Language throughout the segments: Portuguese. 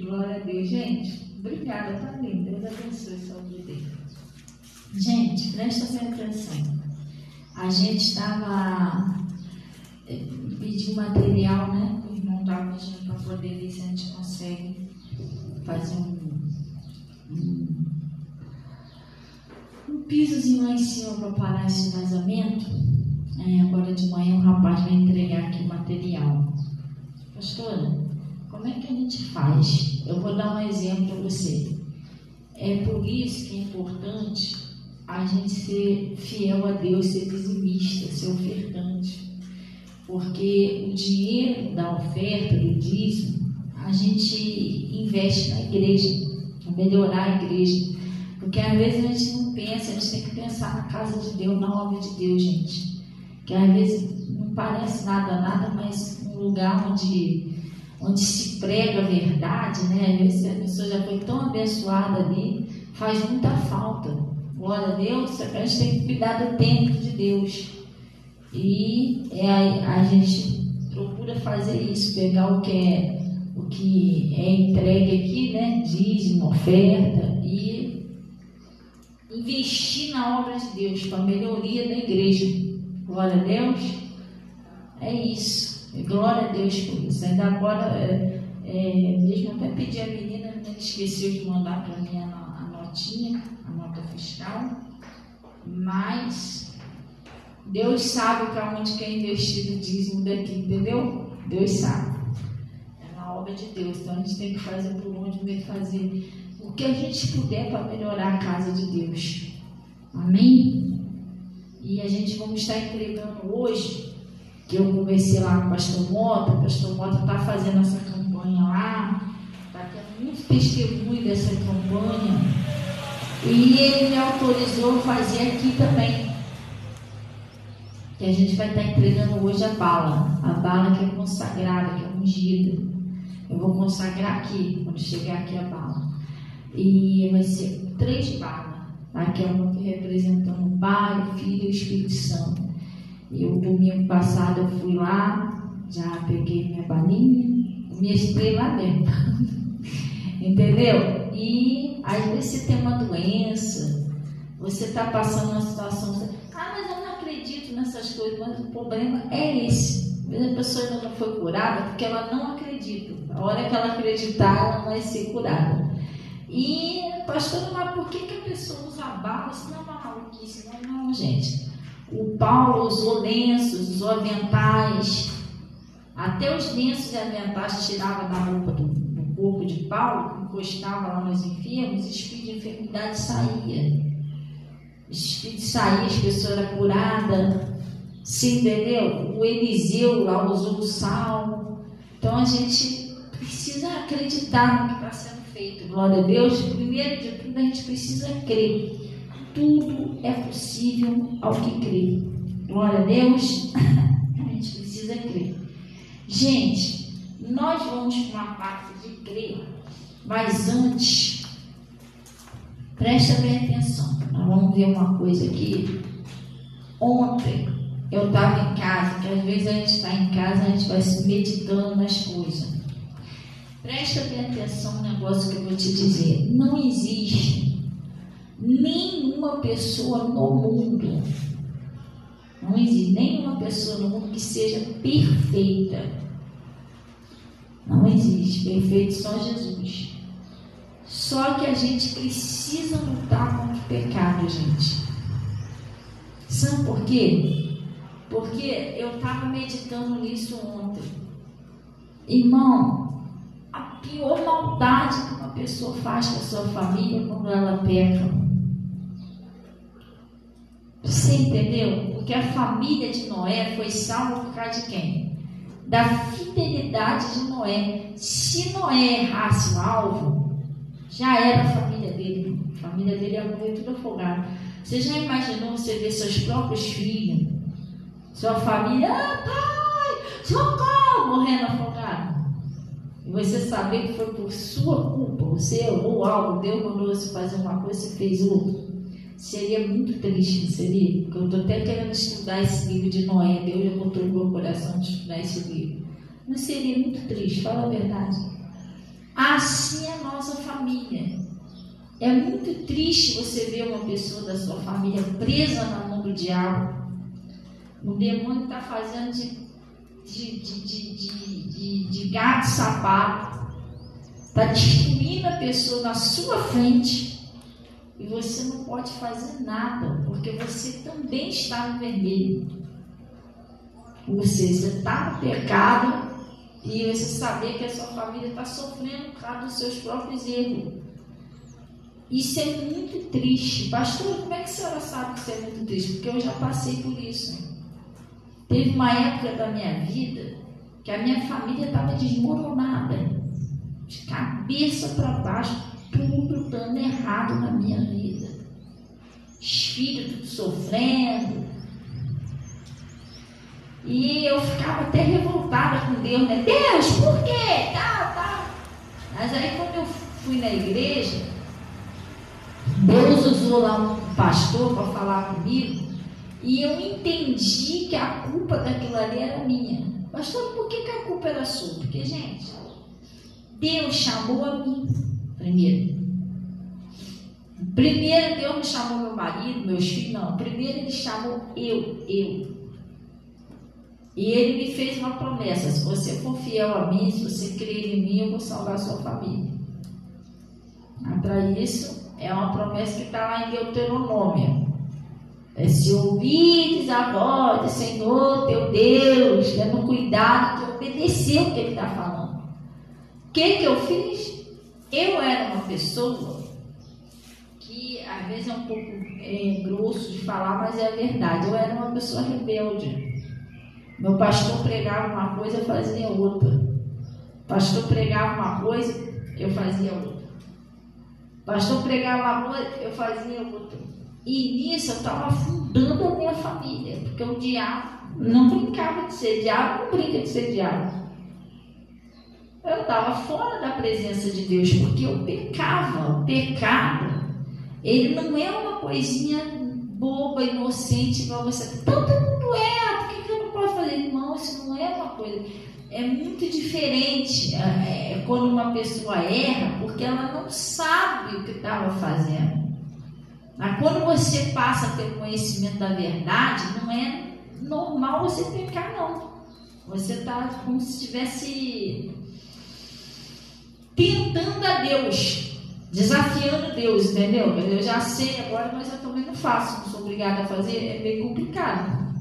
Glória a Deus. Gente, obrigada, tá lindo. Deus abençoe a sua vida. Gente, presta bem atenção. A gente estava pedindo material, né? O irmão estava pedindo para poder ver se a gente consegue fazer um pisozinho lá em cima para parar esse vazamento. Agora de manhã o rapaz vai entregar aqui o material. Pastora, como é que a gente faz? Eu vou dar um exemplo para você. É por isso que é importante a gente ser fiel a Deus, ser dizimista, ser ofertante. Porque o dinheiro da oferta, do dízimo, a gente investe na igreja, para melhorar a igreja. Porque às vezes a gente não pensa, a gente tem que pensar na casa de Deus, na obra de Deus, gente. Que às vezes não parece nada, mas um lugar onde se prega a verdade, né? Às vezes a pessoa já foi tão abençoada ali, faz muita falta. Glória a Deus, a gente tem que cuidar do templo de Deus. E a gente procura fazer isso, pegar o que é entregue aqui, né? Dízimo, oferta, e investir na obra de Deus, para a melhoria da igreja. Glória a Deus. É isso. Glória a Deus por isso. Ainda agora, mesmo até pedir a menina esqueceu de mandar para mim a notinha, a nota fiscal. Mas Deus sabe para onde quer investir o dízimo daqui, entendeu? Deus sabe. É na obra de Deus. Então a gente tem que fazer por onde fazer o que a gente puder para melhorar a casa de Deus. Amém? E a gente vamos estar entregando hoje, que eu conversei lá com o pastor Mota está fazendo essa campanha lá, está tendo muito testemunho dessa campanha, e ele me autorizou a fazer aqui também, que a gente vai estar entregando hoje a bala que é consagrada, que é ungida. Eu vou consagrar aqui, quando chegar aqui a bala, e vai ser 3 balas. Aqui é uma representando o Pai, o Filho e o Espírito Santo. E o domingo passado eu fui lá, já peguei minha balinha, mestrei lá dentro. Entendeu? E às vezes você tem uma doença, você está passando uma situação, mas eu não acredito nessas coisas, mas o problema é esse. Às vezes a pessoa ainda não foi curada porque ela não acredita. A hora que ela acreditar, ela vai ser curada. E, pastor, mas por que a pessoa usa bala? Isso não é uma maluquice, não, gente. O Paulo usou lenços, usou aventais, até os lenços e aventais tirava da roupa do corpo de Paulo, encostava lá nos enfermos, o espírito de enfermidade saía. O espírito saía, as pessoas eram curadas. Você entendeu? O Eliseu lá usou o sal. Então a gente precisa acreditar no que está sendo feito. Glória a Deus. Primeiro de tudo, a gente precisa crer. Tudo é possível ao que crê. Glória a Deus. A gente precisa crer. Gente, nós vamos para uma parte de crer, mas antes, presta bem atenção. Nós vamos ver uma coisa aqui. Ontem eu estava em casa, que às vezes a gente está em casa, a gente vai se meditando nas coisas. Presta bem atenção no negócio que eu vou te dizer. Não existe nenhuma pessoa no mundo, não existe nenhuma pessoa no mundo que seja perfeita. Não existe. Perfeito só Jesus. Só que a gente precisa lutar contra o pecado, gente. Sabe por quê? Porque eu estava meditando nisso ontem. Irmão, a pior maldade que uma pessoa faz com a sua família é quando ela peca. Você entendeu? Porque a família de Noé foi salva por causa de quem? Da fidelidade de Noé. Se Noé errasse o alvo, já era a família dele. A família dele ia morrer tudo afogado. Você já imaginou você ver seus próprios filhos, sua família, pai, socorro, morrendo afogado? E você saber que foi por sua culpa, você errou algo, Deus mandou você fazer uma coisa, você fez outra. Seria muito triste, seria? Porque eu estou até querendo estudar esse livro de Noé. Deus já botou no meu coração de estudar esse livro. Não seria muito triste? Fala a verdade. assim é a nossa família. É muito triste você ver uma pessoa da sua família presa na mão do diabo. O demônio está fazendo de gato sapato, está destruindo a pessoa na sua frente e você não pode fazer nada, porque você também está no vermelho. Você está no pecado e você saber que a sua família está sofrendo por causa dos seus próprios erros. Isso é muito triste. Pastor, como é que a senhora sabe que isso é muito triste? Porque eu já passei por isso. Teve uma época da minha vida que a minha família estava desmoronada, de cabeça para baixo, tudo dando errado na minha vida. Os filhos tudo sofrendo. E eu ficava até revoltada com Deus, né? Deus, por quê? Tal. Mas aí quando eu fui na igreja, Deus usou lá um pastor para falar comigo e eu entendi que a culpa daquilo ali era minha. Pastor, por que a culpa era sua? Porque, gente, Deus chamou a mim primeiro. Primeiro Deus não chamou meu marido, meus filhos, não. Primeiro Ele chamou eu. E Ele me fez uma promessa: se você for fiel a mim, se você crer em mim, eu vou salvar a sua família. Para isso, é uma promessa que está lá em Deuteronômio. Se ouvires a voz do Senhor teu Deus, tendo cuidado de obedecer o que Ele está falando. O que eu fiz? Eu era uma pessoa que às vezes é um pouco grosso de falar, mas é a verdade. Eu era uma pessoa rebelde. Meu pastor pregava uma coisa, eu fazia outra. O pastor pregava uma coisa, eu fazia outra. O pastor pregava uma coisa, eu fazia outra. E nisso eu estava afundando a minha família, porque o diabo não brincava de ser diabo, não brinca de ser diabo. Eu estava fora da presença de Deus, porque eu pecava. O pecado, ele não é uma coisinha boba, inocente, igual você. Todo mundo erra, por que eu não posso fazer? Irmão, isso não é uma coisa. É muito diferente quando uma pessoa erra, porque ela não sabe o que estava fazendo. Mas quando você passa a ter conhecimento da verdade, não é normal você pecar, não. Você está como se estivesse tentando a Deus, desafiando Deus, entendeu? Eu já sei agora, mas eu também não faço, não sou obrigada a fazer, é meio complicado.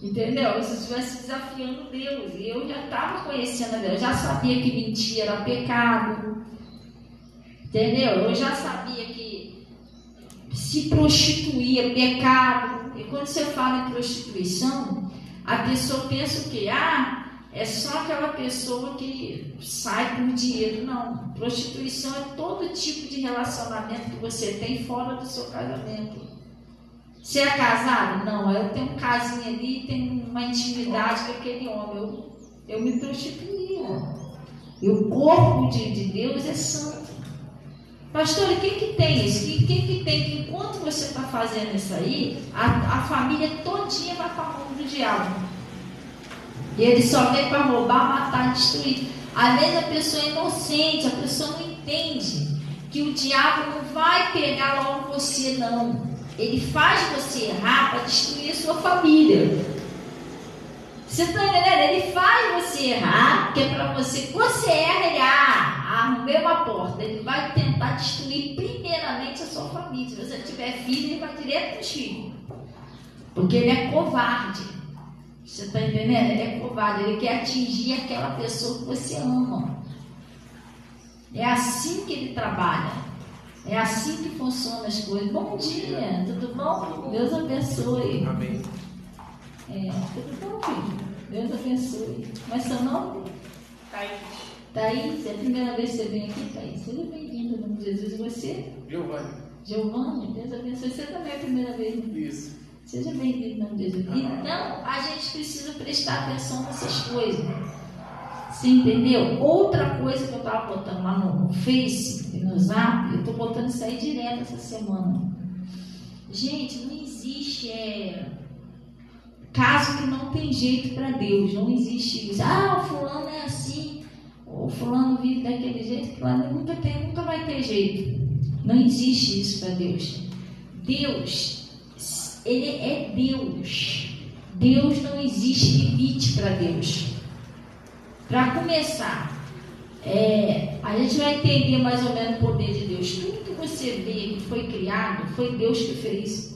Entendeu? Se eu estivesse desafiando Deus, e eu já estava conhecendo a Deus, eu já sabia que mentir era pecado, entendeu? Eu já sabia que se prostituir é pecado. E quando você fala em prostituição, a pessoa pensa o quê? É só aquela pessoa que sai por dinheiro. Não. Prostituição é todo tipo de relacionamento que você tem fora do seu casamento. Você é casado? Não. Eu tenho um casinho ali, tenho uma intimidade com aquele homem. Eu me prostituía. E o corpo de Deus é santo. Pastor, e quem que tem isso? Quem que tem que enquanto você está fazendo isso aí, a família todinha vai para a mão do diabo. E ele só vem para roubar, matar, destruir. Às vezes a pessoa é inocente, a pessoa não entende que o diabo não vai pegar logo você, não. Ele faz você errar para destruir a sua família. Você está entendendo? Ele faz você errar, que é para você. Quando você erra, ele arrumei uma porta. Ele vai tentar destruir primeiramente a sua família. Se você tiver filho, ele vai direto para os filhos. Porque ele é covarde. Você está entendendo? Ele é covarde. Ele quer atingir aquela pessoa que você ama. É assim que ele trabalha. É assim que funcionam as coisas. Bom dia, tudo bom? Deus abençoe. Amém. Tudo bom, filho? Deus abençoe. Mas seu nome? Thaís. Thaís, é a primeira vez que você vem aqui, Thaís. Seja bem-vindo, no nome de Jesus. E você? Giovanni, Deus abençoe. Você também é a primeira vez. Isso. Seja bem-vindo, no nome de Jesus. Então, a gente precisa prestar atenção nessas coisas. Você entendeu? Outra coisa que eu estava botando lá no Face e no Zap, eu estou botando isso aí direto essa semana. Gente, não existe caso que não tem jeito para Deus. Não existe isso. O fulano é assim, o fulano vive daquele jeito. nunca vai ter jeito. Não existe isso para Deus. Deus, Ele é Deus. Deus, não existe limite para Deus. Para começar, a gente vai entender mais ou menos o poder de Deus. Tudo que você vê que foi criado, foi Deus que fez.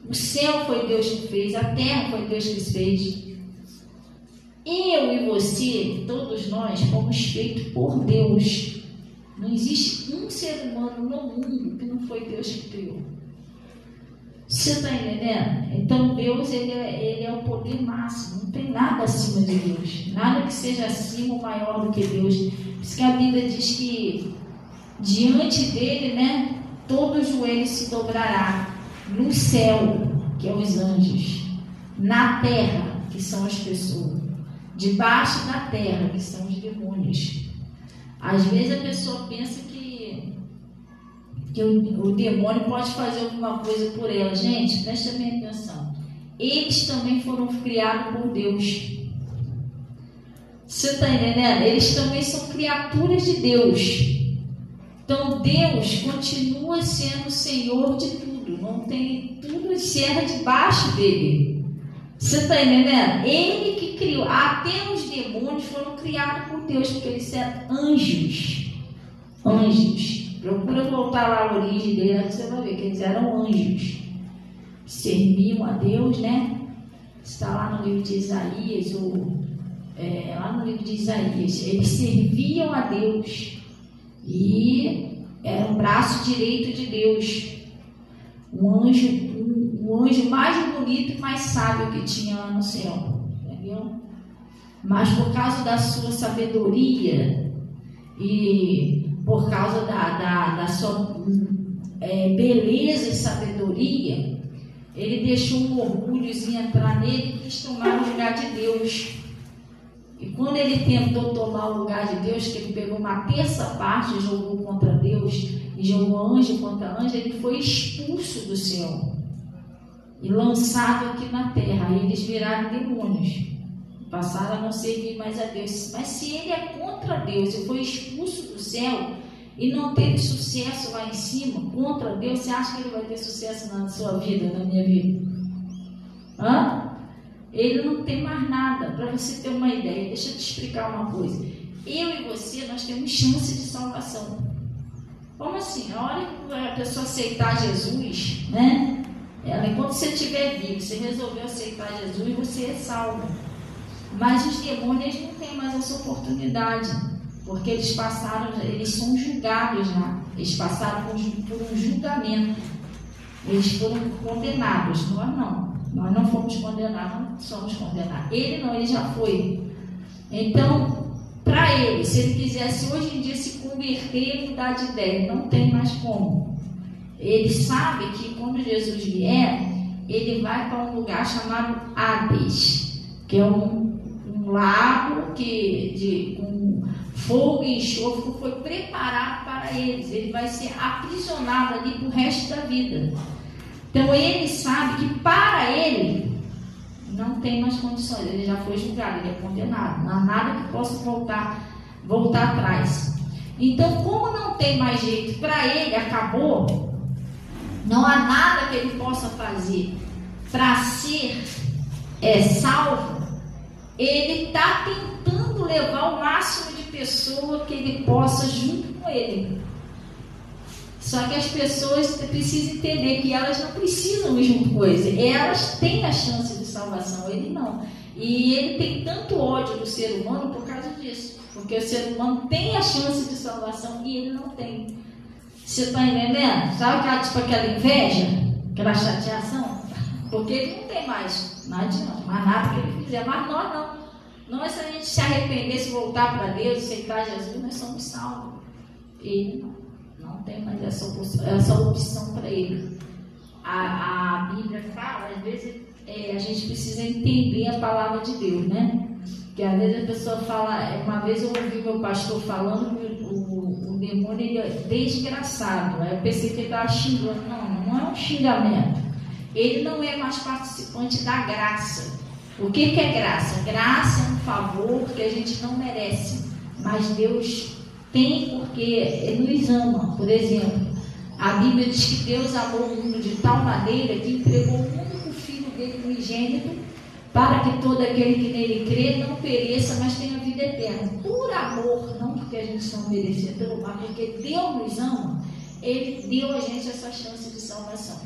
O céu foi Deus que fez, a terra foi Deus que fez. Eu e você, todos nós, fomos feitos por Deus. Não existe um ser humano no mundo que não foi Deus que criou. Você está entendendo? Então Deus, ele é o poder máximo. Não tem nada acima de Deus. Nada que seja acima ou maior do que Deus. Por isso que a Bíblia diz que diante dele, né, todo joelho se dobrará. No céu, que é os anjos. Na terra, que são as pessoas. Debaixo da terra, que são os demônios. Às vezes a pessoa pensa que o demônio pode fazer alguma coisa por ela. Gente, presta bem atenção. Eles também foram criados por Deus. Você está entendendo? Eles também são criaturas de Deus. Então Deus continua sendo o Senhor de tudo. Não tem, tudo encerra debaixo dele. Você está entendendo? Ele que criou. Até os demônios foram criados por Deus, porque eles eram anjos. Anjos. Procura voltar lá à origem dele, você vai ver que eles eram anjos. Serviam a Deus, né? Está lá no livro de Isaías, lá no livro de Isaías. Eles serviam a Deus. E era o braço direito de Deus. O anjo mais bonito e mais sábio que tinha lá no céu. Entendeu? Mas por causa da sua sabedoria e por causa da sua beleza e sabedoria, ele deixou um orgulhozinho entrar nele e quis tomar o lugar de Deus. E quando ele tentou tomar o lugar de Deus, que ele pegou uma terça parte e jogou contra Deus, e jogou anjo contra anjo, ele foi expulso do céu e lançado aqui na terra. Aí eles viraram demônios, passaram a não servir mais a Deus. Mas se ele é contra Deus e foi expulso do céu e não teve sucesso lá em cima, contra Deus, você acha que ele vai ter sucesso na sua vida, na minha vida? Ele não tem mais nada. Para você ter uma ideia, deixa eu te explicar uma coisa. Eu e você, nós temos chance de salvação. Como assim? A hora que a pessoa aceitar Jesus, né? Enquanto você estiver vivo, você resolveu aceitar Jesus, você é salvo. Mas os demônios não têm mais essa oportunidade, porque eles são julgados já. Eles passaram por um julgamento. Eles foram condenados. Nós não fomos condenados, não somos condenados. Ele não, ele já foi. Então, para ele, se ele quisesse hoje em dia se converter e mudar de ideia, não tem mais como. Ele sabe que quando Jesus vier, ele vai para um lugar chamado Hades, que é um lago com fogo e enxofre que foi preparado para eles. Ele vai ser aprisionado ali para o resto da vida. Então ele sabe que para ele não tem mais condições, ele já foi julgado, ele é condenado, não há nada que possa voltar atrás. Então, como não tem mais jeito para ele, acabou, não há nada que ele possa fazer para ser salvo, ele está tentando levar o máximo de pessoa que ele possa junto com ele. Só que as pessoas precisam entender que elas não precisam ir junto com ele. Elas têm a chance de salvação, ele não. E ele tem tanto ódio do ser humano por causa disso. Porque o ser humano tem a chance de salvação e ele não tem. Você está entendendo? Sabe aquela inveja? Aquela chateação? Porque ele não tem mais. Não adianta, mais nada que ele fizer. Mas nós não. Nós, se a gente se arrepender, se voltar para Deus, aceitar Jesus, nós somos salvos. Ele não. Não tem mais essa opção para ele. A Bíblia fala, às vezes a gente precisa entender a palavra de Deus, né? Que às vezes a pessoa fala, uma vez eu ouvi meu pastor falando que o demônio ele é desgraçado. Aí eu pensei que ele estava xingando. Não é um xingamento. Ele não é mais participante da graça. O que é graça? Graça é um favor que a gente não merece, mas Deus Tem, porque nos ama. Por exemplo, a Bíblia diz que Deus amou o mundo de tal maneira que entregou o único Filho dele unigênito, para que todo aquele que nele crê não pereça, mas tenha vida eterna. Por amor, não porque a gente não merecedor, mas porque Deus nos ama, Ele deu a gente essa chance de salvação.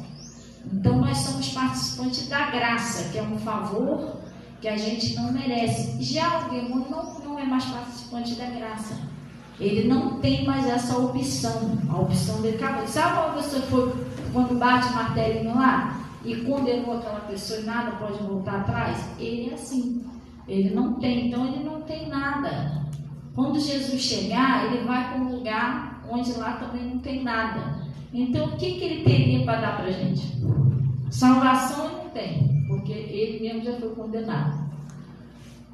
Então nós somos participantes da graça, que é um favor que a gente não merece. Já o demônio não é mais participante da graça. Ele não tem mais essa opção. A opção dele acabou. Sabe quando você foi, quando bate o martelinho lá e condenou aquela pessoa e nada pode voltar atrás? Ele é assim. Ele não tem. Então ele não tem nada. Quando Jesus chegar, ele vai para um lugar onde lá também não tem nada. Então o que ele teria para dar para a gente? Salvação ele não tem, porque ele mesmo já foi condenado.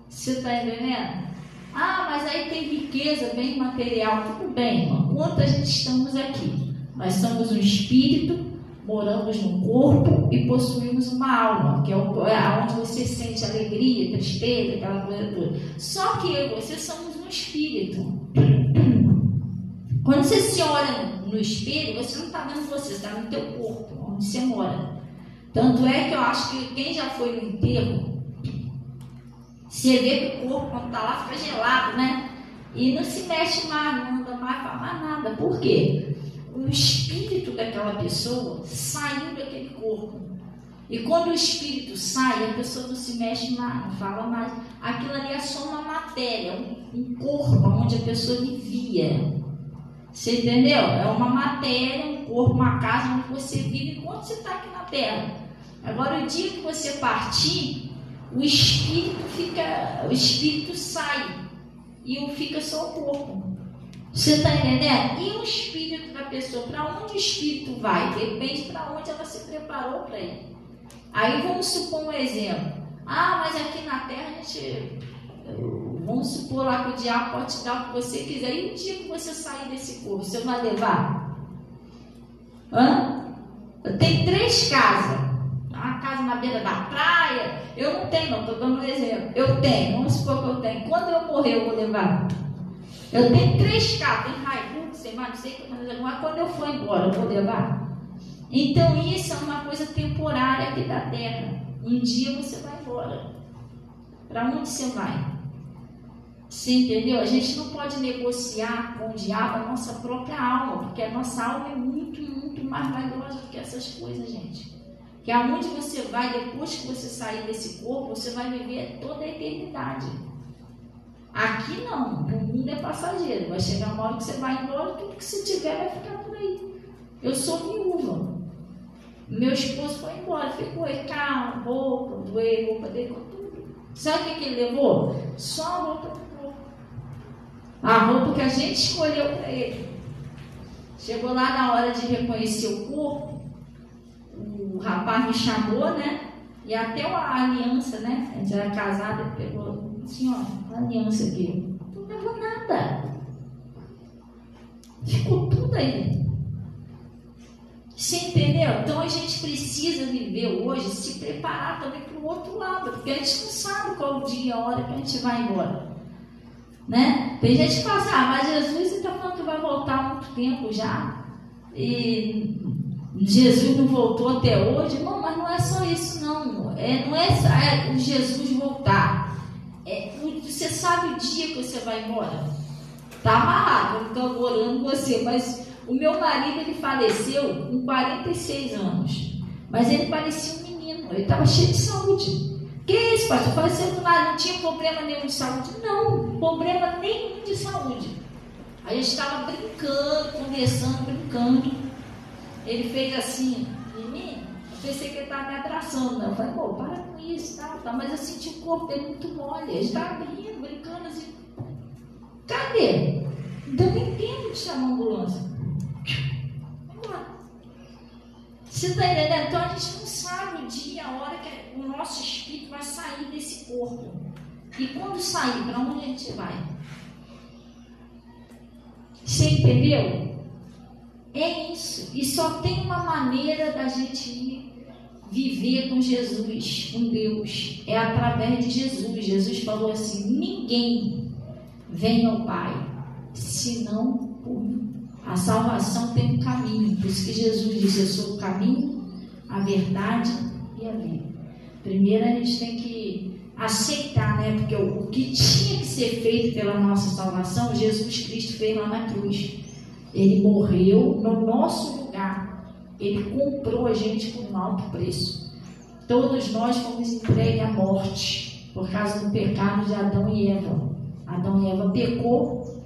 Você está entendendo? Ah, mas aí tem riqueza, bem material. Tudo bem, irmão. Quanto a gente estamos aqui? Nós somos um espírito, moramos no corpo e possuímos uma alma, que é onde você sente alegria, tristeza, aquela coisa toda. Só que eu e você somos um espírito. Quando você se olha no espelho, você não está vendo você está no teu corpo, onde você mora. Tanto é que eu acho que quem já foi no enterro, você vê que o corpo, quando está lá, fica gelado, né? E não se mexe mais, não anda mais, faz mais nada. Por quê? O espírito daquela pessoa saiu daquele corpo. E quando o espírito sai, a pessoa não se mexe mais, não fala mais. Aquilo ali é só uma matéria, um corpo onde a pessoa vivia. Você entendeu? É uma matéria, um corpo, uma casa onde você vive enquanto você está aqui na Terra. Agora, o dia que você partir, o espírito sai e fica só o corpo. Você está entendendo? E o espírito da pessoa, para onde o espírito vai? Depende para onde ela se preparou para ir. Aí vamos supor um exemplo. Ah, mas aqui na Terra a gente... Vamos supor lá que o diabo pode te dar o que você quiser. E o dia que você sair desse corpo, você vai levar? Tem 3 casas. Uma casa na beira da praia. Eu não tenho, não, estou dando um exemplo. Eu tenho, vamos supor que eu tenho. Quando eu morrer, eu vou levar. Eu tenho 3 casas, tem Hilux, sei mais, não sei o que, mas quando eu for embora, eu vou levar. Então isso é uma coisa temporária aqui da Terra. Um dia você vai embora. Para onde você vai? Você entendeu? A gente não pode negociar com o diabo a nossa própria alma, porque a nossa alma é muito, muito mais valiosa do que essas coisas, gente. Que aonde você vai, depois que você sair desse corpo, você vai viver toda a eternidade. Aqui não, o mundo é passageiro. Vai chegar uma hora que você vai embora, tudo que você tiver vai ficar por aí. Eu sou viúva. Meu esposo foi embora, ficou aí, carro, roupa, roupa dele, tudo. Sabe o que ele levou? Só a roupa do corpo. A roupa que a gente escolheu para ele. Chegou lá na hora de reconhecer o corpo, o rapaz me chamou, né? E até a aliança, né? A gente era casada, ele pegou assim, ó, a aliança aqui. Não levou nada. Ficou tudo aí. Você entendeu? Então a gente precisa viver hoje, se preparar também para o outro lado, porque a gente não sabe qual o dia, a hora que a gente vai embora. Né? Tem gente que fala assim, mas Jesus está falando que vai voltar há muito tempo já. E Jesus não voltou até hoje. Não, mas não é só isso, não. Não é Jesus voltar. Você sabe o dia que você vai embora? Está amarrado, eu não estou orando você, mas o meu marido, ele faleceu com 46 anos. Mas ele parecia um menino, ele estava cheio de saúde. Que isso, pastor? Faleceu do nada, não tinha problema nenhum de saúde? Não, problema nenhum de saúde. A gente estava brincando, conversando, brincando. Ele fez assim em mim, eu pensei que ele estava me abraçando, né? Eu falei, pô, para com isso, tá. Mas eu senti o corpo dele muito mole. Ele estava rindo, brincando assim. Cadê? Então eu nem tempo de chamar a ambulância. Vamos lá. Você está entendendo? Então a gente não sabe o dia, a hora que o nosso espírito vai sair desse corpo. E quando sair, para onde a gente vai? Você entendeu? É isso. E só tem uma maneira da gente viver com Jesus, com Deus. É através de Jesus. Jesus falou assim, ninguém vem ao Pai senão por mim. A salvação tem um caminho, por isso que Jesus disse: eu sou o caminho, a verdade e a vida. Primeiro a gente tem que aceitar, né? Porque o que tinha que ser feito pela nossa salvação, Jesus Cristo fez lá na cruz. Ele morreu no nosso lugar. Ele comprou a gente por um alto preço. Todos nós fomos entregues à morte por causa do pecado de Adão e Eva. Adão e Eva pecou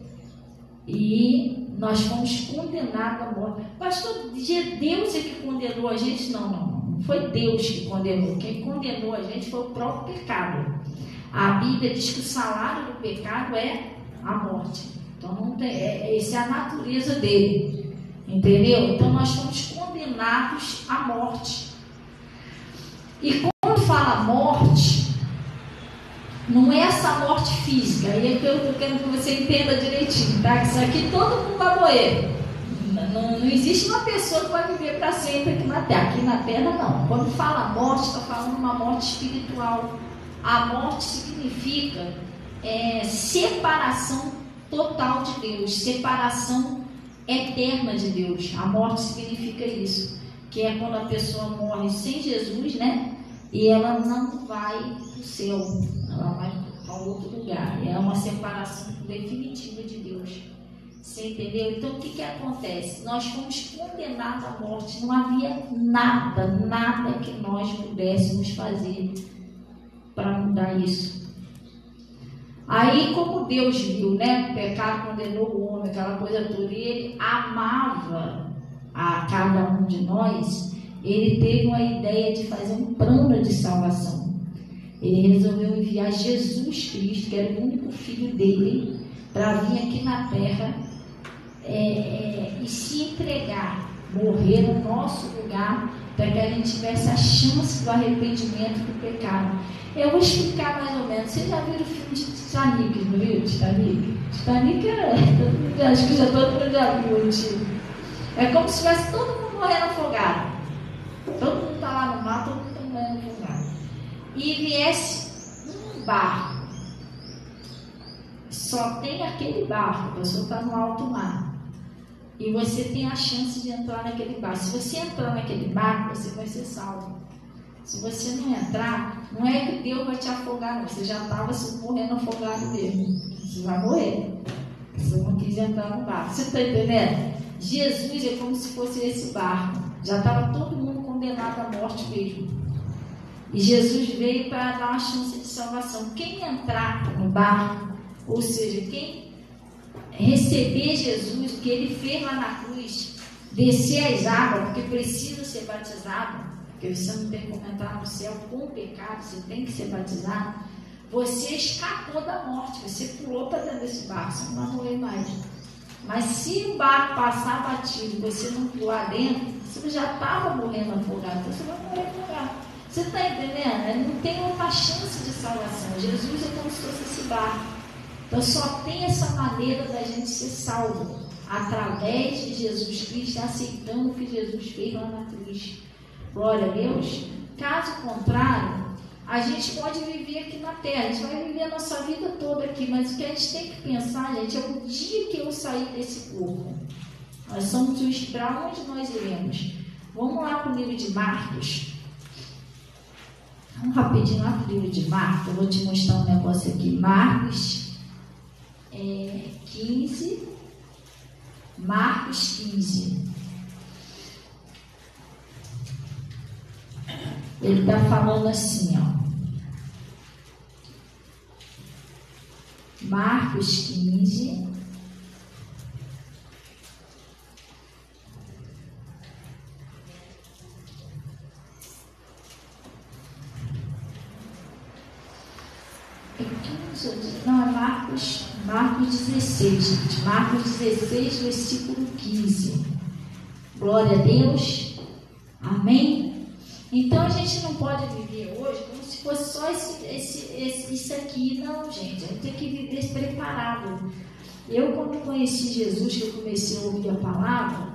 e nós fomos condenados à morte. Pastor, Deus é que condenou a gente? Não foi Deus que condenou. Quem condenou a gente foi o próprio pecado. A Bíblia diz que o salário do pecado é a morte. Então não tem, essa é a natureza dele, entendeu? Então nós fomos condenados à morte. E quando fala morte, não é essa morte física. Aí é que eu quero que você entenda direitinho, tá? Que isso aqui todo mundo vai morrer. Não existe uma pessoa que vai viver para sempre aqui na Terra. Aqui na Terra não. Quando fala morte, está falando uma morte espiritual. A morte significa separação total de Deus, separação eterna de Deus. A morte significa isso, que é quando a pessoa morre sem Jesus, né? E ela não vai para o céu, ela vai para outro lugar. É uma separação definitiva de Deus. Você entendeu? Então o que acontece? Nós fomos condenados à morte. Não havia nada que nós pudéssemos fazer para mudar isso. Aí, como Deus viu, né, o pecado condenou o homem, aquela coisa toda, e ele amava a cada um de nós, ele teve uma ideia de fazer um plano de salvação. Ele resolveu enviar Jesus Cristo, que era o único filho dele, para vir aqui na terra e se entregar, morrer no nosso lugar, para que a gente tivesse a chance do arrependimento do pecado. Eu vou explicar mais ou menos. Vocês já viram o filme de Titanic, não viu? Titanic acho que já todo mundo já viu o antigo. É como se tivesse todo mundo morrendo afogado. Todo mundo está lá no mar, todo mundo está morrendo afogado. E viesse um barco. Só tem aquele barco, a pessoa está no alto mar. E você tem a chance de entrar naquele barco. Se você entrar naquele barco, você vai ser salvo. Se você não entrar, não é que Deus vai te afogar, não. Você já estava morrendo afogado mesmo. Você vai morrer. Se você não quiser entrar no barco. Você está entendendo? Jesus é como se fosse esse barco. Já estava todo mundo condenado à morte mesmo. E Jesus veio para dar uma chance de salvação. Quem entrar no barco, ou seja, quem receber Jesus, o que ele fez lá na cruz, descer as águas, porque precisa ser batizado, porque você não tem como entrar no céu com pecado, você tem que ser batizado. Você escapou da morte, você pulou para dentro desse barco, você não vai morrer mais. Mas se o barco passar batido e você não pular dentro, você já estava morrendo afogado, então você vai morrer afogado. Você está entendendo? Não tem outra chance de salvação. Jesus é como se fosse esse barco. Então só tem essa maneira da gente ser salvo, através de Jesus Cristo, aceitando o que Jesus fez lá na cruz. Glória a Deus. Caso contrário, a gente pode viver aqui na terra, a gente vai viver a nossa vida toda aqui, mas o que a gente tem que pensar, gente, é o dia que eu sair desse corpo. Nós somos os para onde nós iremos. Vamos lá para o livro de Marcos. Vamos rapidinho lá para o livro de Marcos. Eu vou te mostrar um negócio aqui. Marcos 15. Marcos 15. Ele está falando assim, ó. Marcos 15. Não, é Marcos 16, gente. Marcos 16, versículo 15. Glória a Deus. Amém? Então a gente não pode viver hoje como se fosse só isso aqui. Não, gente. A gente tem que viver preparado. Eu, quando conheci Jesus, que eu comecei a ouvir a palavra,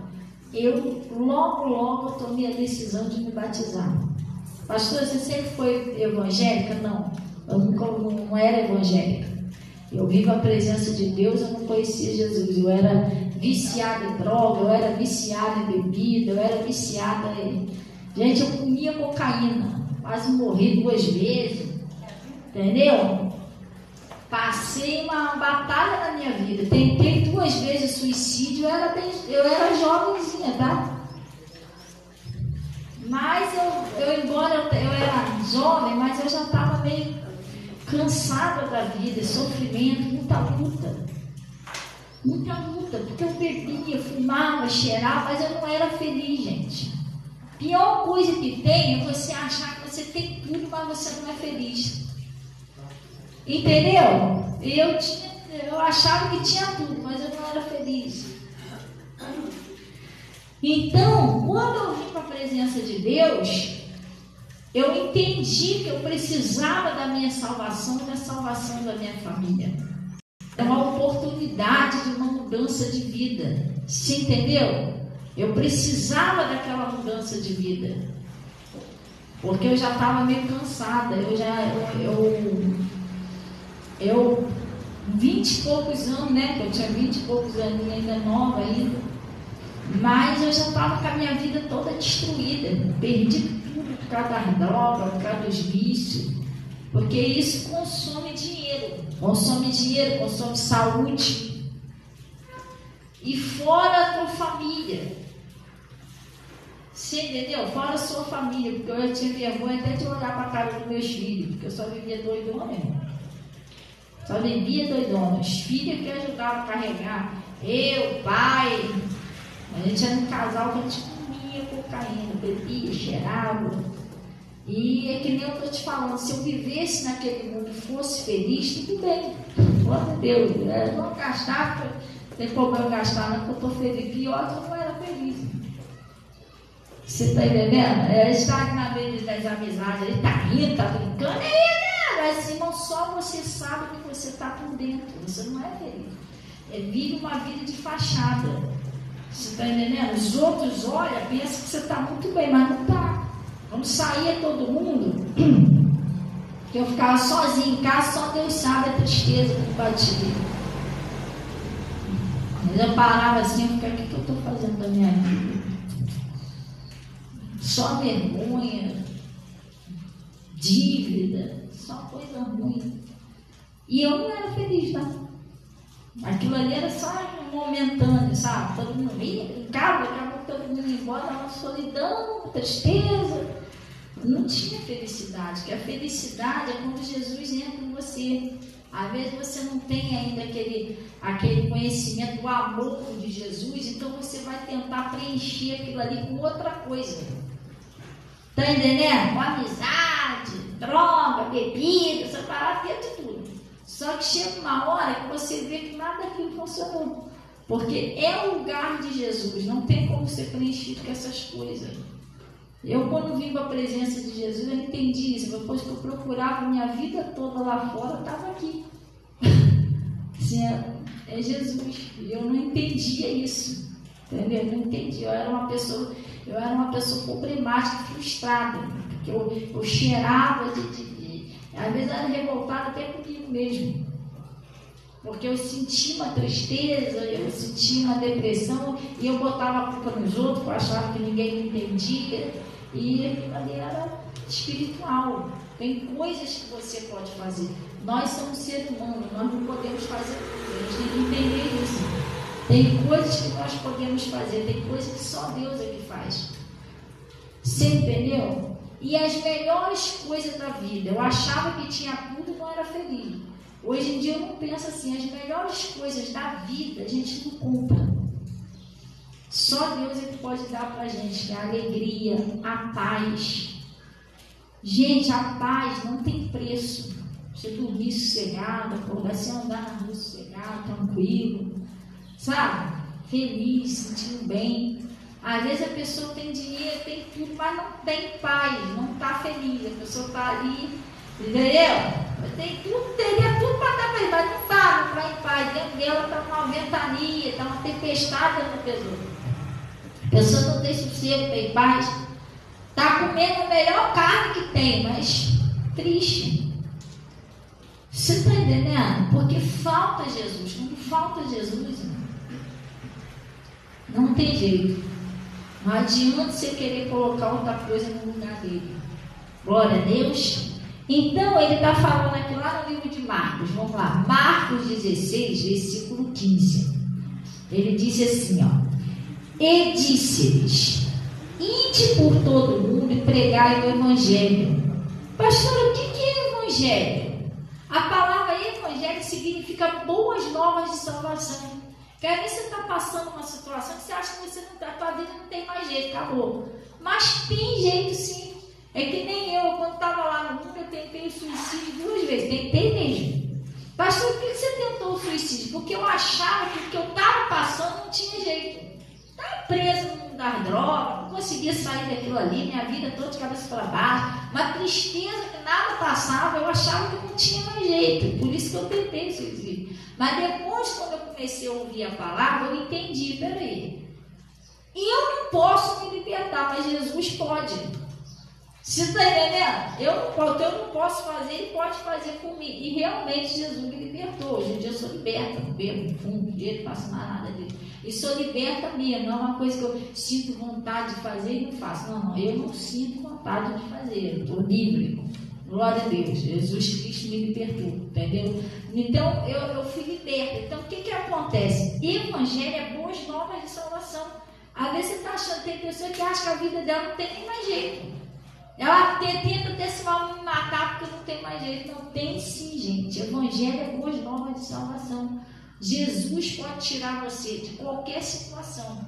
eu logo tomei a decisão de me batizar. Pastor, você sempre foi evangélica? Não. Eu nunca não era evangélica. Eu vivo a presença de Deus, eu não conhecia Jesus. Eu era viciada em droga, eu era viciada em bebida, eu era viciada em... Gente, eu comia cocaína, quase morri 2 vezes, entendeu? Passei uma batalha na minha vida, tentei 2 vezes suicídio, eu era jovenzinha, tá? Mas embora eu era jovem, mas eu já estava meio cansada da vida, sofrimento, muita luta, porque eu bebia, fumava, cheirava, mas eu não era feliz, gente. Pior coisa que tem é você achar que você tem tudo, mas você não é feliz. Entendeu? Eu achava que tinha tudo, mas eu não era feliz. Então, quando eu vim para a presença de Deus, eu entendi que eu precisava da minha salvação e da salvação da minha família. É uma oportunidade de uma mudança de vida. Você entendeu? Eu precisava daquela mudança de vida. Porque eu já estava meio cansada. Eu 20 e poucos anos, né? Eu tinha 20 e poucos anos, ainda nova ainda. Mas eu já estava com a minha vida toda destruída. Perdi tudo por causa das drogas, por causa dos vícios. Porque isso consome dinheiro. Consome saúde. E fora a tua família. Você entendeu? Fora a sua família. Porque eu tinha vergonha até de olhar para a cara dos meus filhos. Porque eu só vivia doidona, irmão. Só vivia doidona. Os filhos que ajudavam a carregar. Eu, pai. A gente era um casal que a gente comia cocaína, bebia, cheirava. E é que nem eu estou te falando, se eu vivesse naquele mundo e fosse feliz, tudo bem. Glória a Deus. Eu não gastava, não tem problema gastar, não, porque eu estou feliz. Pior que eu não era feliz. Você está entendendo? Está aqui na vez das amizades, ele está rindo, está brincando, mas irmão, só você sabe que você está por dentro, você não é feliz. Vive uma vida de fachada. Você está entendendo? Os outros olham, pensam que você está muito bem, mas não está. Quando saía todo mundo, que eu ficava sozinho em casa, só Deus sabe a tristeza que batia. Mas eu parava assim, eu ficava, o que eu estou fazendo da minha vida? Só vergonha, dívida, só coisa ruim. E eu não era feliz, não. Aquilo ali era só momentâneo, sabe? Todo mundo ia, brincava, acabou todo mundo ia embora, uma solidão, tristeza. Não tinha felicidade, porque a felicidade é quando Jesus entra em você. Às vezes você não tem ainda aquele conhecimento do amor de Jesus, então você vai tentar preencher aquilo ali com outra coisa. Tá entendendo? Com amizade, droga, bebida, separar de tudo. Só que chega uma hora que você vê que nada daquilo funcionou. Porque é o lugar de Jesus, não tem como ser preenchido com essas coisas. Eu, quando vim para a presença de Jesus, eu entendi isso. Depois que eu procurava minha vida toda lá fora, eu estava aqui. Assim, é Jesus. E eu não entendia isso. Entendeu? Eu não entendia. Eu era uma pessoa problemática, frustrada. Porque eu cheirava às vezes eu era revoltada até comigo mesmo. Porque eu sentia uma tristeza, eu sentia uma depressão, e eu botava a culpa nos outros, eu achava que ninguém me entendia, e aquilo ali era espiritual. Tem coisas que você pode fazer. Nós somos seres humanos, nós não podemos fazer tudo, a gente tem que entender isso. Tem coisas que nós podemos fazer, tem coisas que só Deus é que faz. Você entendeu? E as melhores coisas da vida, eu achava que tinha tudo e não era feliz. Hoje em dia eu não penso assim, as melhores coisas da vida a gente não compra. Só Deus é que pode dar pra gente, que é a alegria, a paz. Gente, a paz não tem preço. Você dormir sossegado, acordar, você andar na rua sossegado, tranquilo, sabe? Feliz, sentindo bem. Às vezes a pessoa tem dinheiro, tem tudo, mas não tem paz, não está feliz. A pessoa está ali, entendeu? Tem tudo, teria tudo para estar feliz, mas não está em paz. Dentro dela está uma ventania, está uma tempestade dentro da pessoa. A pessoa não tem sossego, tem paz. Está comendo a melhor carne que tem, mas triste. Você está entendendo? Porque falta Jesus. Quando falta Jesus, não tem jeito. Não adianta você querer colocar outra coisa no lugar dele. Glória a Deus. Então ele está falando aqui lá no livro de Marcos. Vamos lá. Marcos 16, versículo 15. Ele disse assim, ó. E disse-lhes: ide por todo o mundo e pregai o evangelho. Pastor, o que é evangelho? A palavra evangelho significa boas novas de salvação. Quer ver se você está passando uma situação que você acha que você não tá, a tua vida não tem mais jeito, acabou. Mas tem jeito sim. É que nem eu, quando estava lá no mundo, eu tentei o suicídio 2 vezes. Tentei mesmo. Pastor, por que você tentou o suicídio? Porque eu achava que o que eu estava passando não tinha jeito. Estava preso no mundo das drogas, não conseguia sair daquilo ali, minha vida toda de cabeça para baixo, uma tristeza que nada passava, eu achava que não tinha mais jeito, por isso que eu tentei o suicídio. Mas depois, quando eu comecei a ouvir a palavra, eu entendi, peraí, e eu não posso me libertar, mas Jesus pode. Você está entendendo? Eu não posso fazer, ele pode fazer comigo. E realmente Jesus me libertou. Hoje em dia eu sou liberta, não bebo, não fumo, não dinheiro, não faço mais nada disso. E sou liberta mesmo, não é uma coisa que eu sinto vontade de fazer e não faço. Não, eu não sinto vontade de fazer, eu estou livre. Glória a Deus, Jesus Cristo me libertou, entendeu? Então eu fui liberta. Então o que acontece? Evangelho é boas novas de salvação. Às vezes você está achando, tem pessoa que acha que a vida dela não tem nem mais jeito. Ela tenta até se me matar porque não tem mais jeito. Não tem sim, gente. Evangelho é boas novas de salvação. Jesus pode tirar você de qualquer situação.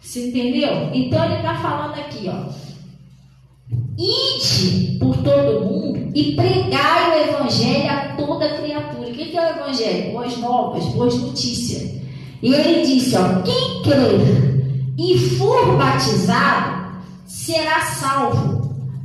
Você entendeu? Então ele está falando aqui, ó. Ide por todo mundo e pregai o evangelho a toda criatura. O que é o evangelho? Boas novas, boas notícias. E ele disse, ó, quem crer e for batizado será salvo.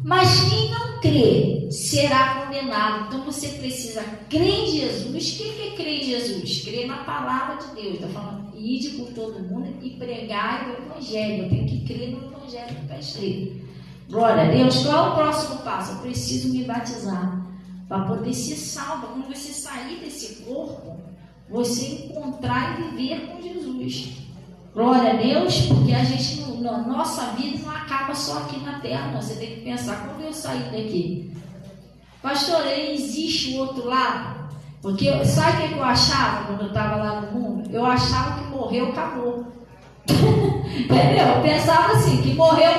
Mas quem não crê será condenado. Então você precisa crer em Jesus. O que é crer em Jesus? Crer na palavra de Deus. Está falando, ide por todo mundo e pregai o evangelho. Eu tenho que crer no evangelho que está escrito. Glória a Deus. Qual é o próximo passo? Eu preciso me batizar para poder ser salvo. Quando você sair desse corpo, você encontrar e viver com Jesus. Glória a Deus, porque a gente, nossa vida não acaba só aqui na terra, não. Você tem que pensar, quando eu sair daqui, pastor, existe o outro lado? Porque sabe o que eu achava quando eu estava lá no mundo? Eu achava que morreu, acabou. Entendeu? Eu pensava assim, que morreu,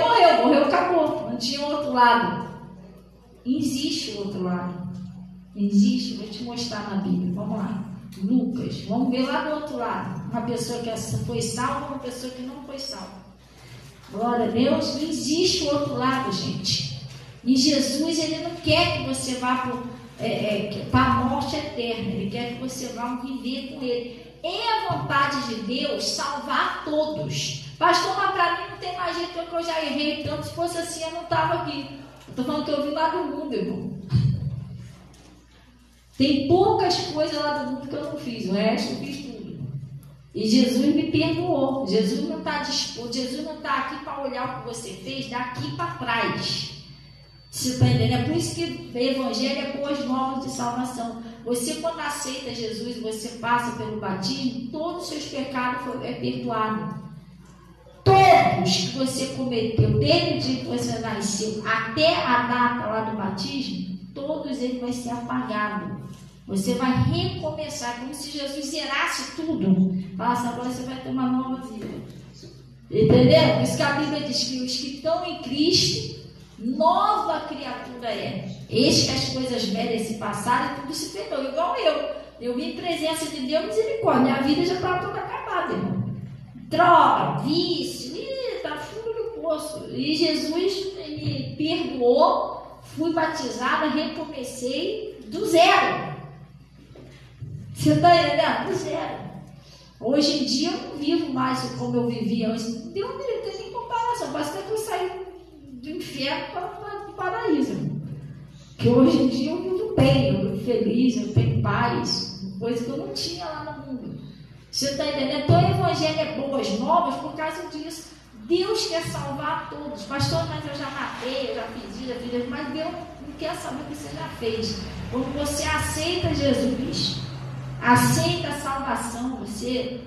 acabou. Não tinha outro lado. Existe o outro lado. Existe, vou te mostrar na Bíblia. Vamos lá. Lucas, vamos ver lá do outro lado. Uma pessoa que foi salva, uma pessoa que não foi salva. Glória a Deus. Não existe o outro lado, gente. E Jesus, ele não quer que você vá para a morte eterna. Ele quer que você vá viver com ele. É a vontade de Deus salvar todos. Pastor, mas para mim não tem mais jeito, porque eu já errei tanto. Se fosse assim, eu não estava aqui. Estou falando que eu vim lá do mundo, irmão. Tem poucas coisas lá do mundo que eu não fiz, o resto eu fiz tudo. E Jesus me perdoou. Jesus não está disposto, Jesus não está aqui para olhar o que você fez daqui para trás. Você está entendendo? É por isso que o Evangelho é boas novas de salvação. Você, quando aceita Jesus, você passa pelo batismo, todos os seus pecados é perdoado. Todos que você cometeu, desde o dia que você nasceu até a data lá do batismo, todos eles vão ser apagados. Você vai recomeçar, como se Jesus zerasse tudo. Falasse, agora você vai ter uma nova vida. Entendeu? Por isso que a Bíblia diz que os que estão em Cristo, nova criatura é. Eis que as coisas velhas se passaram e tudo se fez. Igual eu. Eu vim em presença de Deus, misericórdia. Minha vida já estava toda acabada, irmão. Droga, vício, está fundo do poço. E Jesus me perdoou, fui batizada, recomecei do zero. Você está entendendo? Do zero. Hoje em dia eu não vivo mais como eu vivia antes. Deus não tem nem comparação. Parece que eu saí do inferno para o paraíso. Porque hoje em dia eu vivo bem, eu vivo feliz, eu tenho paz. Coisa que eu não tinha lá no mundo. Você está entendendo? Então o Evangelho é boas novas por causa disso. Deus quer salvar todos. Pastor, mas eu já matei, eu já fiz isso, mas Deus não não quer saber o que você já fez. Quando você aceita Jesus, aceita a salvação, você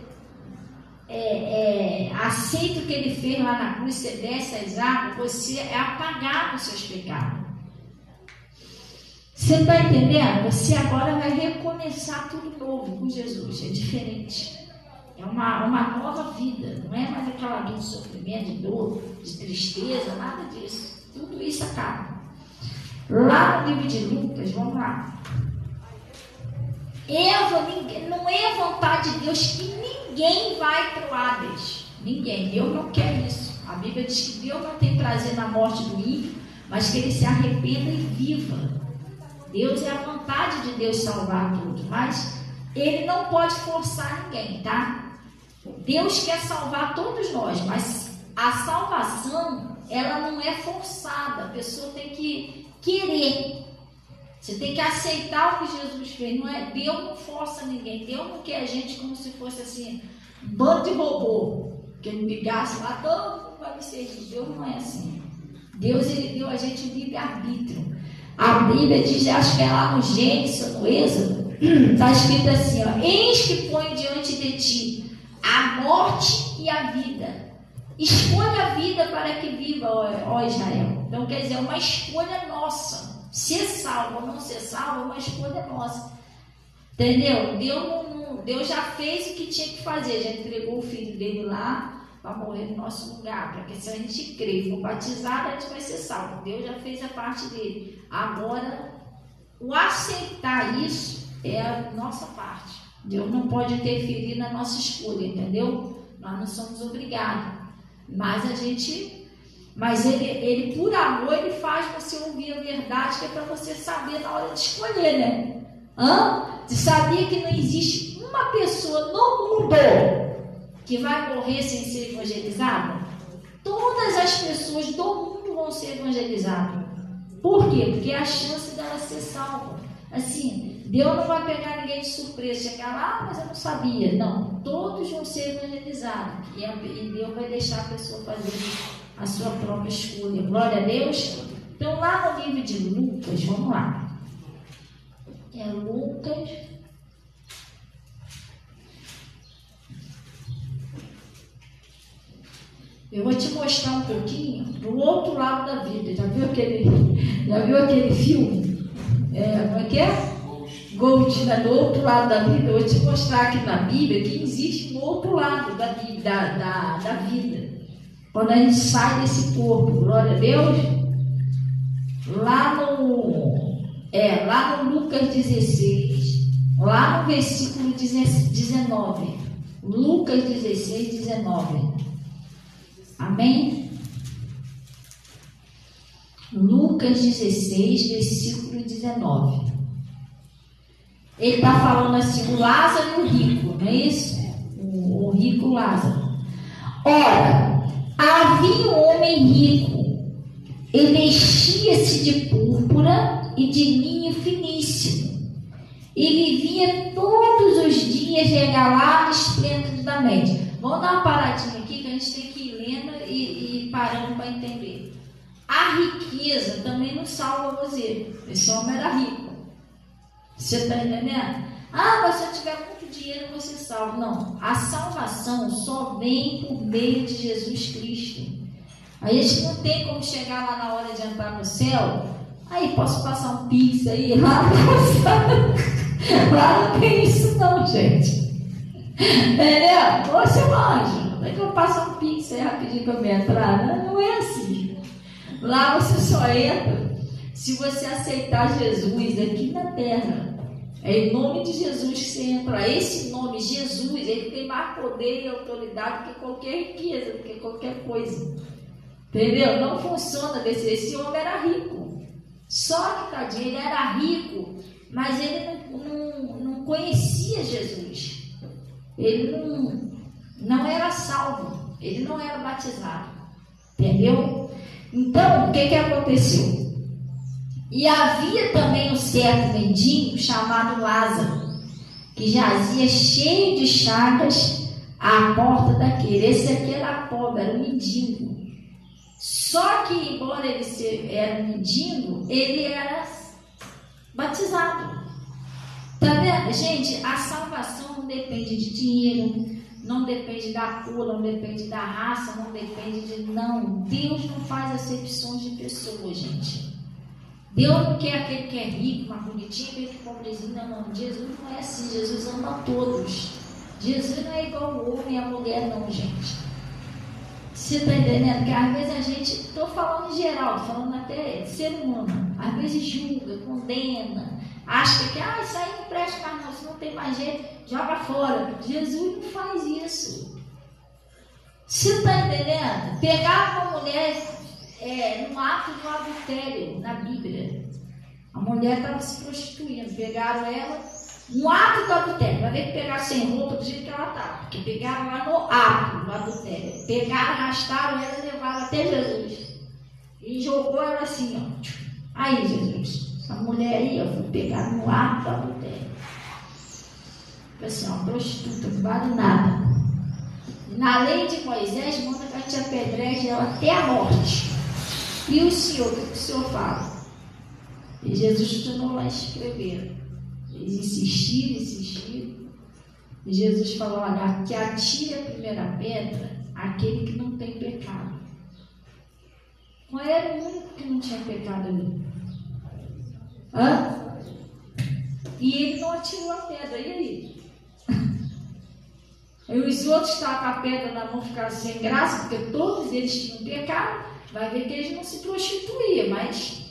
aceita o que ele fez lá na cruz, você desce as águas, você é apagado os seus pecados. Você está entendendo? Você agora vai recomeçar tudo novo com Jesus, é diferente. É uma nova vida, não é mais aquela vida de sofrimento, de dor, de tristeza, nada disso. Tudo isso acaba. Lá no livro de Lucas, vamos lá. Não é a vontade de Deus que ninguém vai para o Hades. Ninguém. Deus não quer isso. A Bíblia diz que Deus não tem prazer na morte do ímpio, mas que ele se arrependa e viva. Deus é a vontade de Deus salvar tudo, mas ele não pode forçar ninguém, tá? Deus quer salvar todos nós, mas a salvação, ela não é forçada. A pessoa tem que querer. Você tem que aceitar o que Jesus fez. Não é, Deus não força ninguém. Deus não quer a gente como se fosse assim, um bando de robô. Que ele ligasse lá, todo mundo vai me servir. Deus não é assim. Deus, ele deu a gente livre-arbítrio. A Bíblia diz, acho que é lá no Gênesis, no Êxodo, está escrito assim, ó, eis que põe diante de ti a morte e a vida. Escolha a vida para que viva, ó Israel. Então, quer dizer, é uma escolha nossa. Ser salvo ou não ser salvo é uma escolha nossa. Entendeu? Deus já fez o que tinha que fazer. Já entregou o filho dele lá para morrer no nosso lugar. Para que se a gente crer e for batizado, a gente vai ser salvo. Deus já fez a parte dele. Agora, o aceitar isso é a nossa parte. Deus não pode interferir na nossa escolha, entendeu? Nós não somos obrigados. Mas ele por amor, ele faz você ouvir a verdade, que é para você saber na hora de escolher, né? Você sabia que não existe uma pessoa no mundo que vai morrer sem ser evangelizada? Todas as pessoas do mundo vão ser evangelizadas. Por quê? Porque é a chance dela ser salva. Assim, Deus não vai pegar ninguém de surpresa, chegar lá, mas eu não sabia. Não, todos vão ser evangelizados. E Deus vai deixar a pessoa fazer a sua própria escolha. Glória a Deus. Então, lá no livro de Lucas, vamos lá. É Lucas. Eu vou te mostrar um pouquinho do outro lado da vida. Já viu aquele filme? Como é que é? Ghost, né? Do outro lado da vida. Eu vou te mostrar aqui na Bíblia que existe um outro lado da vida. Quando a gente sai desse corpo, glória a Deus. Lá no Lucas 16, lá no versículo 19. Lucas 16, 19. Amém? Lucas 16, versículo 19. Ele está falando assim, o Lázaro e o rico, não é isso? O rico Lázaro. Ora, havia um homem rico, ele vestia-se de púrpura e de linho finíssimo, e vivia todos os dias regalado esplendidamente. Vamos dar uma paradinha aqui, que a gente tem que ir lendo e parando para entender. A riqueza também não salva você. Esse homem era rico. Você está entendendo? Mas se eu tiver muito dinheiro, você salva. Não. A salvação só vem por meio de Jesus Cristo. A gente não tem como chegar lá na hora de entrar no céu. Aí, posso passar um pix aí? Lá não tem isso não, gente. Entendeu? Ô, seu anjo, como é que eu passo um pix aí rapidinho para eu entrar? Não é assim. Lá você só entra se você aceitar Jesus aqui na terra. É em nome de Jesus que você entra. Esse nome, Jesus, ele tem mais poder e autoridade do que qualquer riqueza, do que qualquer coisa. Entendeu? Não funciona desse. Esse homem era rico. Só que, tadinho, ele era rico, mas ele não conhecia Jesus. Ele não era salvo. Ele não era batizado. Entendeu? Então, o que aconteceu? E havia também um certo mendigo chamado Lázaro, que jazia cheio de chagas à porta daquele. Esse aqui era pobre, era um mendigo. Só que, embora ele era mendigo, ele era batizado. Tá vendo? Gente, a salvação não depende de dinheiro, não depende da cor, não depende da raça, não depende de... Não, Deus não faz acepções de pessoas, gente. Deus não quer aquele que é rico, mais bonitinho, aquele que é pobrezinho, não. Jesus não é assim, Jesus ama a todos. Jesus não é igual o homem e a mulher, não, gente. Você está entendendo? Porque às vezes a gente, estou falando em geral, falando até de ser humano, às vezes julga, condena, acha que isso aí não presta mais não, se não tem mais jeito, joga fora. Jesus não faz isso. Você está entendendo? Pegava uma mulher no ato do adultério, na Bíblia. A mulher estava se prostituindo, pegaram ela no ato do adultério. Vai ver que pegaram sem roupa do jeito que ela estava, porque pegaram lá no ato do adultério. Pegaram, arrastaram ela e levaram até Jesus. E jogou ela assim, ó. Aí, Jesus, essa mulher aí, ó, foi pegar no ato do adultério. Assim, ó, prostituta, não vale nada. Na lei de Moisés, manda que a gente apedreje ela até a morte. E o Senhor, o que o Senhor fala? E Jesus tornou lá escrever. Eles insistiram. E Jesus falou: olha, que atire a primeira pedra aquele que não tem pecado. Qual era o único que não tinha pecado ali? E ele não atirou a pedra. E aí? E os outros estavam com a pedra na mão, ficaram sem graça, porque todos eles tinham pecado. Vai ver que eles não se prostituíam, mas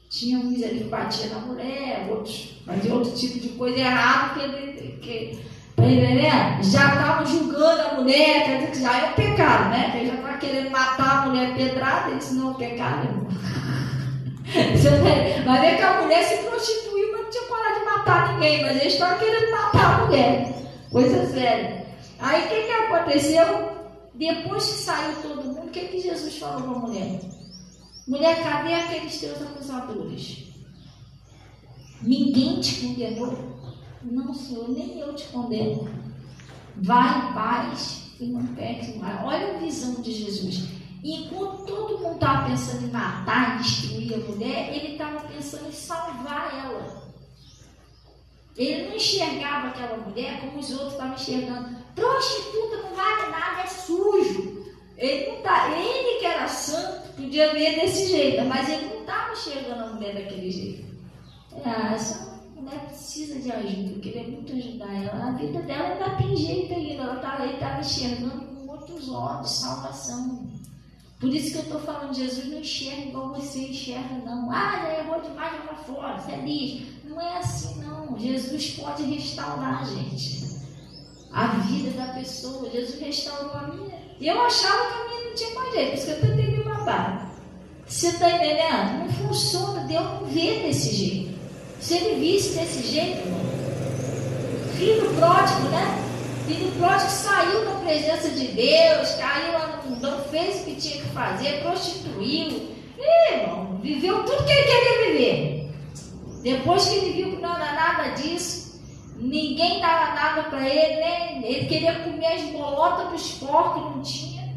tinha uns ali que batiam na mulher, outros faziam outro tipo de coisa errada, que tá entendendo? Já estavam julgando a mulher, quer dizer que já é pecado, né? Porque já estava querendo matar a mulher pedrada, isso não é pecado, irmão. Vai ver que a mulher se prostituiu, mas não tinha coragem de matar ninguém, mas eles estavam querendo matar a mulher. Coisa séria. Aí o que aconteceu? Depois que saiu todo mundo, o que Jesus falou para a mulher? Mulher, cadê aqueles teus acusadores? Ninguém te condenou? Não, Senhor, nem eu te condeno. Vai em paz e não peque mais. Olha a visão de Jesus. Enquanto todo mundo estava pensando em matar, em destruir a mulher, ele estava pensando em salvar ela. Ele não enxergava aquela mulher como os outros estavam enxergando. Prostituta não vale nada, é sujo. Ele que era santo, podia ver desse jeito, mas ele não estava enxergando a mulher daquele jeito. Essa mulher precisa de ajuda, eu queria muito ajudar ela. A vida dela ainda tem jeito ainda, ele estava enxergando com outros olhos, salvação. Por isso que eu estou falando, Jesus não enxerga igual você enxerga, não. Já errou demais, joga fora, você é lixo. Não é assim, não. Jesus pode restaurar, gente, a vida da pessoa. Jesus restaurou a minha. Eu achava que a minha não tinha mais jeito, por isso que eu tentei me matar. Você está entendendo? Não funciona, Deus não vê desse jeito. Se ele visse desse jeito, filho pródigo, né? Filho pródigo saiu da presença de Deus, caiu lá no mundão, fez o que tinha que fazer, prostituiu. Irmão, viveu tudo que ele queria viver. Depois que ele viu que não era nada disso, ninguém dava nada para ele, né? Ele queria comer as bolotas dos porcos, não tinha.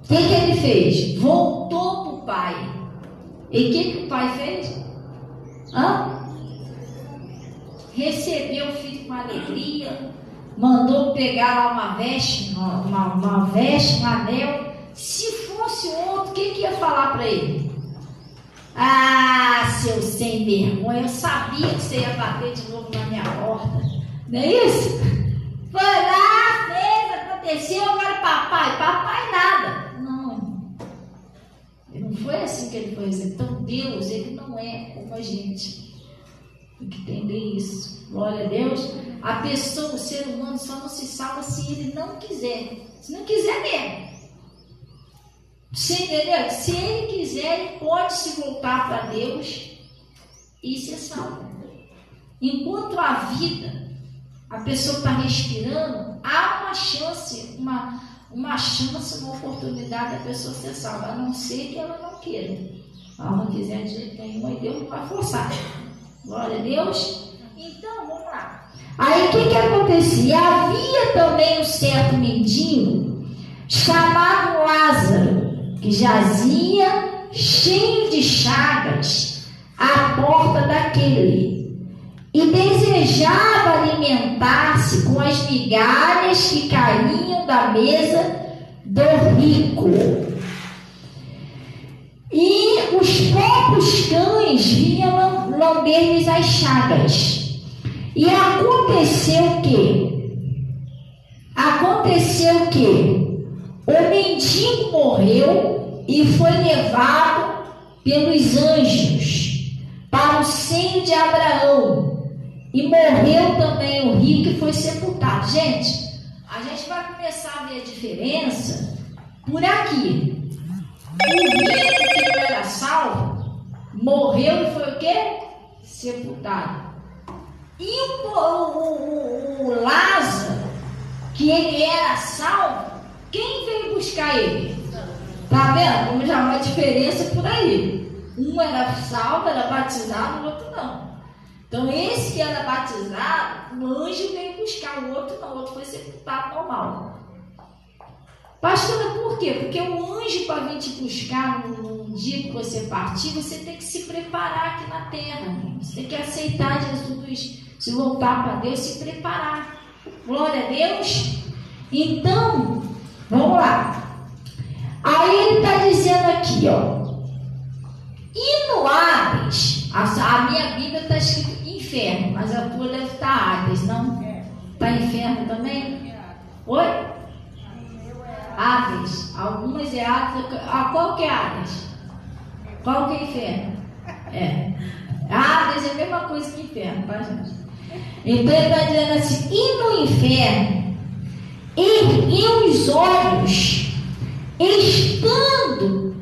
O que ele fez? Voltou para o pai. E o que o pai fez? Recebeu o filho com alegria, mandou pegar lá uma veste, um anel. Se fosse outro, o que ia falar para ele? Seu sem vergonha, eu sabia que você ia bater de novo na minha porta. Não é isso? Foi lá, fez, aconteceu, agora papai nada. Não foi assim que ele foi. Então Deus, ele não é como a gente. Tem que entender isso. Glória a Deus. A pessoa, o ser humano só não se salva se ele não quiser. Se não quiser mesmo. Você entendeu? Se ele quiser, ele pode se voltar para Deus e ser salvo. Enquanto a vida, a pessoa está respirando, há uma chance, uma oportunidade da pessoa ser salva, a não ser que ela não queira. Se ela não quiser de jeito nenhum, aí Deus não vai forçar. Glória a Deus. Então, vamos lá. Aí o que acontecia? Havia também um certo mendigo chamado Lázaro, que jazia cheio de chagas à porta daquele, e desejava alimentar-se com as migalhas que caíam da mesa do rico. E os próprios cães vinham lamber-lhes as chagas. E aconteceu que o mendigo morreu e foi levado pelos anjos para o seio de Abraão. E morreu também o rico e foi sepultado. Gente, a gente vai começar a ver a diferença por aqui. O rico que não era salvo morreu e foi o quê? Sepultado. E o Lázaro, que ele era salvo, quem veio buscar ele? Tá vendo? Como já há uma diferença por aí. Um era salvo, era batizado, o outro não. Então esse que era batizado, o anjo veio buscar, o outro não, o outro foi sepultado normal. Pastora, por quê? Porque o anjo, para vir te buscar no dia que você partir, você tem que se preparar aqui na terra. Você tem que aceitar Jesus, se voltar para Deus, se preparar. Glória a Deus. Então, vamos lá. Aí ele está dizendo aqui, ó. E no Hades, a minha Bíblia está escrito inferno, mas a tua deve estar Hades, não? Está inferno também? Oi? Hades. Algumas é Hades. Qual que é Hades? Qual que é inferno? Hades é a mesma coisa que inferno, tá, gente? Então ele está dizendo assim: e no inferno, ergueu os olhos, estando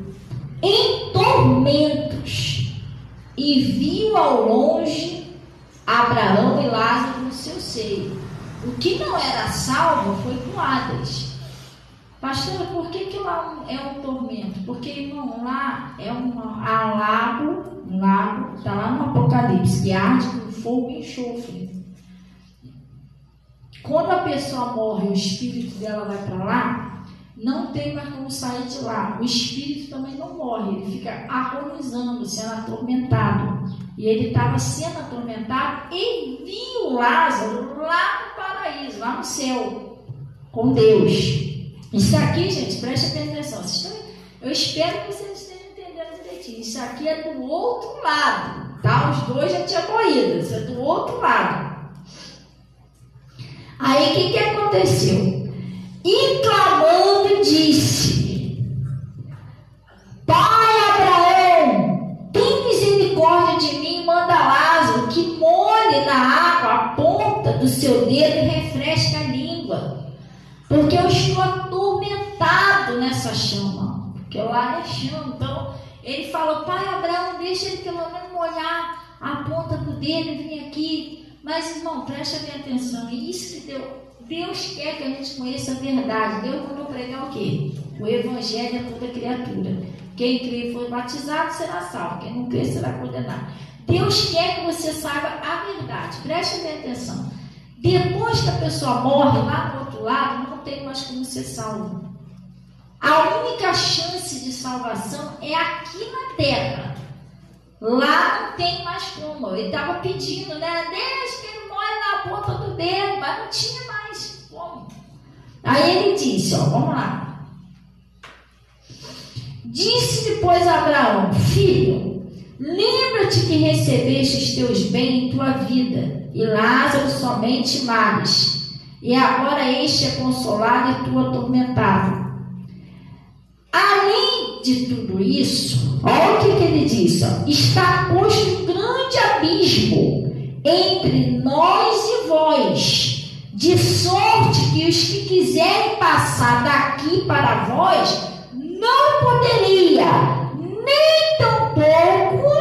em tormentos, e viu ao longe Abraão e Lázaro no seu seio. O que não era salvo foi com Hades. Pastora, por que lá é um tormento? Porque, irmão, lá é um lago, está lá no Apocalipse, que arde com fogo e enxofre. Quando a pessoa morre, o espírito dela vai para lá, não tem mais como sair de lá. O espírito também não morre, ele fica agonizando, sendo atormentado. E ele estava sendo atormentado e viu Lázaro lá no paraíso, lá no céu, com Deus. Isso aqui, gente, preste atenção. Eu espero que vocês estejam entendendo direitinho. Isso aqui é do outro lado, tá? Os dois já tinham morrido, isso é do outro lado. Aí o que aconteceu? E clamando disse: Pai Abraão, tem misericórdia de mim, manda Lázaro que molhe na água a ponta do seu dedo e refresque a língua, porque eu estou atormentado nessa chama, porque lá é chama. Então ele falou: Pai Abraão, deixa ele pelo menos molhar a ponta do dedo e vir aqui. Mas, irmão, preste atenção, isso que Deus quer que a gente conheça a verdade. Deus mandou pregar o quê? O evangelho a toda criatura. Quem crê e for batizado será salvo, quem não crê será condenado. Deus quer que você saiba a verdade. Preste atenção. Depois que a pessoa morre lá do outro lado, não tem mais como ser salvo. A única chance de salvação é aqui na terra. Lá não tem mais como. Ele estava pedindo, né? Deixa que ele molhe na ponta do dedo, mas não tinha mais como. Aí ele disse, ó, vamos lá. Disse depois a Abraão: Filho, lembra-te que recebeste os teus bens em tua vida, e Lázaro somente males, e agora este é consolado e tu atormentado. Além de tudo isso, olha o que ele diz, ó, está posto um grande abismo entre nós e vós, de sorte que os que quiserem passar daqui para vós não poderia, nem tampouco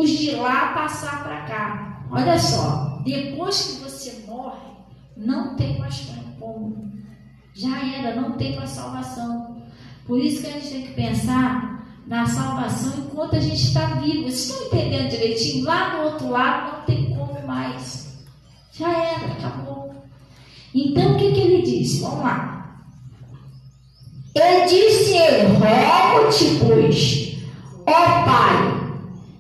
os de lá passar para cá. Olha só, depois que você morre, não tem mais como. Já era, não tem mais salvação. Por isso que a gente tem que pensar na salvação enquanto a gente está vivo. Vocês estão entendendo direitinho? Lá do outro lado não tem como mais. Já era, acabou. Então o que ele disse? Vamos lá. E disse-lhe: rogo-te, pois, ó Pai,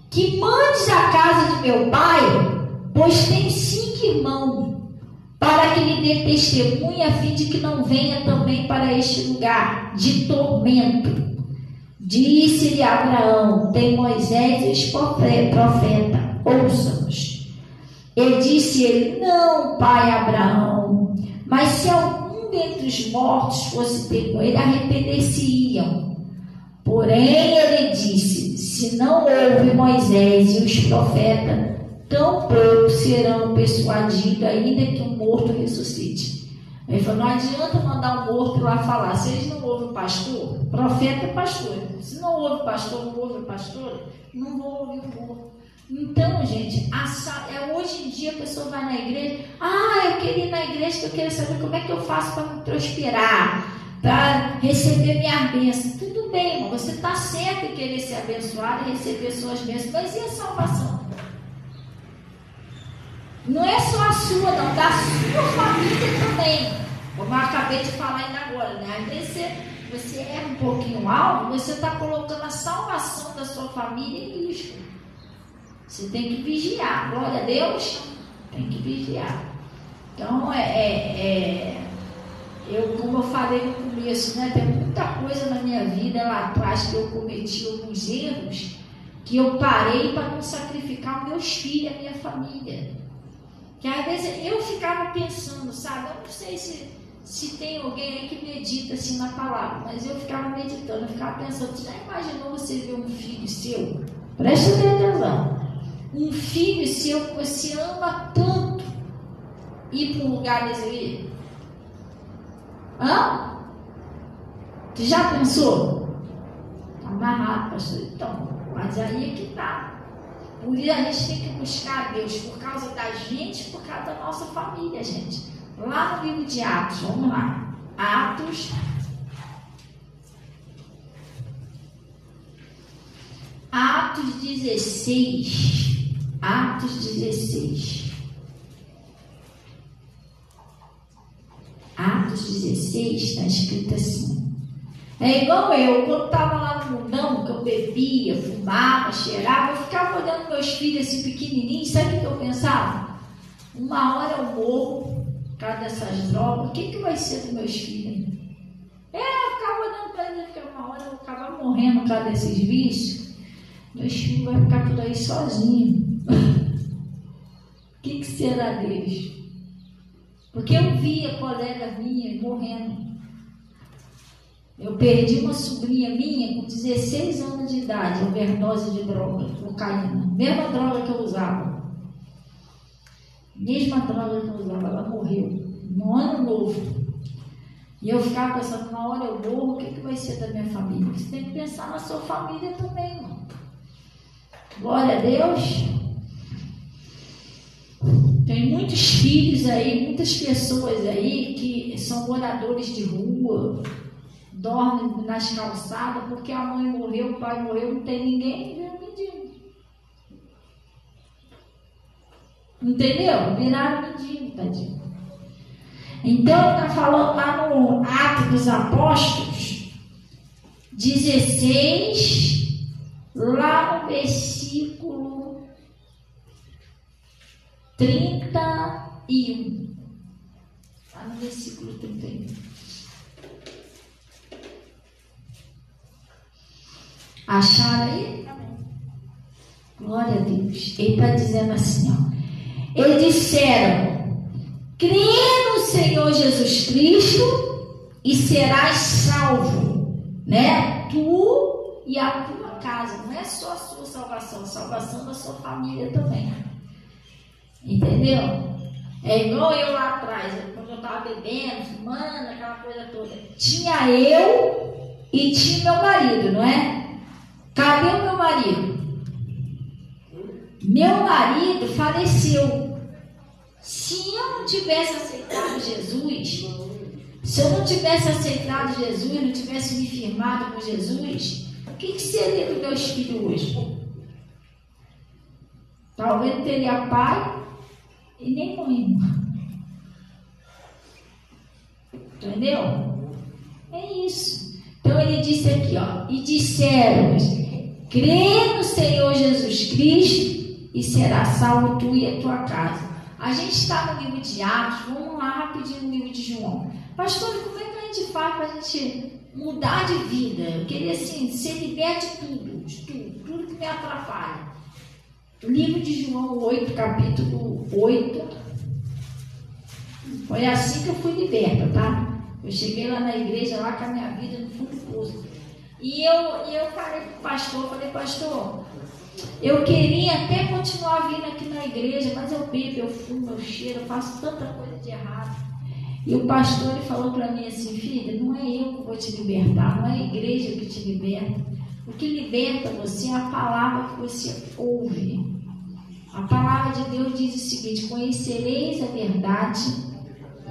que mandes a casa de meu pai, pois tem 5 irmãos, para que lhe dê testemunha, a fim de que não venha também para este lugar de tormento. Disse-lhe Abraão: tem Moisés e os profetas, ouça-nos. E disse ele: não, pai Abraão, mas se algum dentre os mortos fosse ter com ele, arrepender-se-iam. Porém ele disse: se não houve Moisés e os profetas, tampouco serão persuadidos, ainda que um morto ressuscite. Ele falou: não adianta mandar um morto lá falar. Se eles não ouvem o pastor, profeta é pastor. Se não ouve o pastor, não ouve o pastor, não vão ouvir o morto. Então, gente, hoje em dia a pessoa vai na igreja: eu queria ir na igreja, que eu queria saber como é que eu faço para me prosperar, para receber minha bênção. Tudo bem, irmão, você está certo em querer ser abençoado e receber suas bênçãos, mas e a salvação? Não é só a sua, não, da sua família também. Como eu acabei de falar ainda agora, né? Às vezes você erra um pouquinho algo, você está colocando a salvação da sua família em risco. Você tem que vigiar. Glória a Deus, tem que vigiar. Então, como eu falei no começo, né? Tem muita coisa na minha vida lá atrás que eu cometi alguns erros, que eu parei para não sacrificar os meus filhos, a minha família. Que às vezes eu ficava pensando, sabe? Eu não sei se tem alguém aí que medita assim na palavra, mas eu ficava meditando, eu ficava pensando: você já imaginou você ver um filho seu? Preste atenção. Um filho seu que você ama tanto ir para um lugar desse aí? Você já pensou? Está amarrado, pastor. Então, mas aí é que está. Por isso a gente tem que buscar a Deus por causa da gente, por causa da nossa família, gente. Lá no livro de Atos, vamos lá. Atos 16. Atos 16. Atos 16 está escrito assim. É igual eu, quando estava lá no mundão, que eu bebia, fumava, cheirava, eu ficava olhando meus filhos assim pequenininhos, sabe o que eu pensava? Uma hora eu morro por causa dessas drogas, o que vai ser dos meus filhos? Eu ficava olhando para eles, porque uma hora eu acabava morrendo por causa desses vícios, meus filhos vão ficar por aí sozinhos. O que será deles? Porque eu via colega minha morrendo. Eu perdi uma sobrinha minha com 16 anos de idade, overdose de droga, cocaína. Mesma droga que eu usava. Ela morreu no ano novo. E eu ficava pensando: na hora eu morro, o que vai ser da minha família? Você tem que pensar na sua família também, irmão. Glória a Deus. Tem muitos filhos aí, muitas pessoas aí que são moradores de rua, dormem nas calçadas porque a mãe morreu, o pai morreu, não tem ninguém, vira mendigo. Entendeu? Viraram mendigo, tadinho. Então, está falando lá no Atos dos Apóstolos 16, lá no versículo 31. Lá no versículo 31. Acharam aí? Glória a Deus. Ele está dizendo assim, ó. Eles disseram: crê no Senhor Jesus Cristo e serás salvo, né? Tu e a tua casa. Não é só a sua salvação, a salvação da sua família também. Entendeu? É igual eu lá atrás, quando eu estava bebendo, fumando, aquela coisa toda. Tinha eu e tinha meu marido, não é? Cadê o meu marido? Meu marido faleceu. Se eu não tivesse aceitado Jesus, não tivesse me firmado com Jesus, o que seria dos meus filhos hoje? Talvez não teria pai e nem mãe. Entendeu? É isso. Então ele disse aqui, ó, e disseram: crê no Senhor Jesus Cristo e será salvo tu e a tua casa. A gente está no livro de Atos, vamos lá rapidinho no livro de João. Pastor, como é que a gente faz para a gente mudar de vida? Eu queria assim, ser liberto de tudo que me atrapalha. O livro de João 8, capítulo 8. Foi assim que eu fui liberta, tá? Eu cheguei lá na igreja, lá com a minha vida no fundo do poço. E eu falei pro pastor, pastor, eu queria até continuar vindo aqui na igreja, mas eu bebo, eu fumo, eu cheiro, eu faço tanta coisa de errado. E o pastor ele falou para mim assim: filha, não é eu que vou te libertar, não é a igreja que te liberta. O que liberta você é a palavra que você ouve. A palavra de Deus diz o seguinte: conhecereis a verdade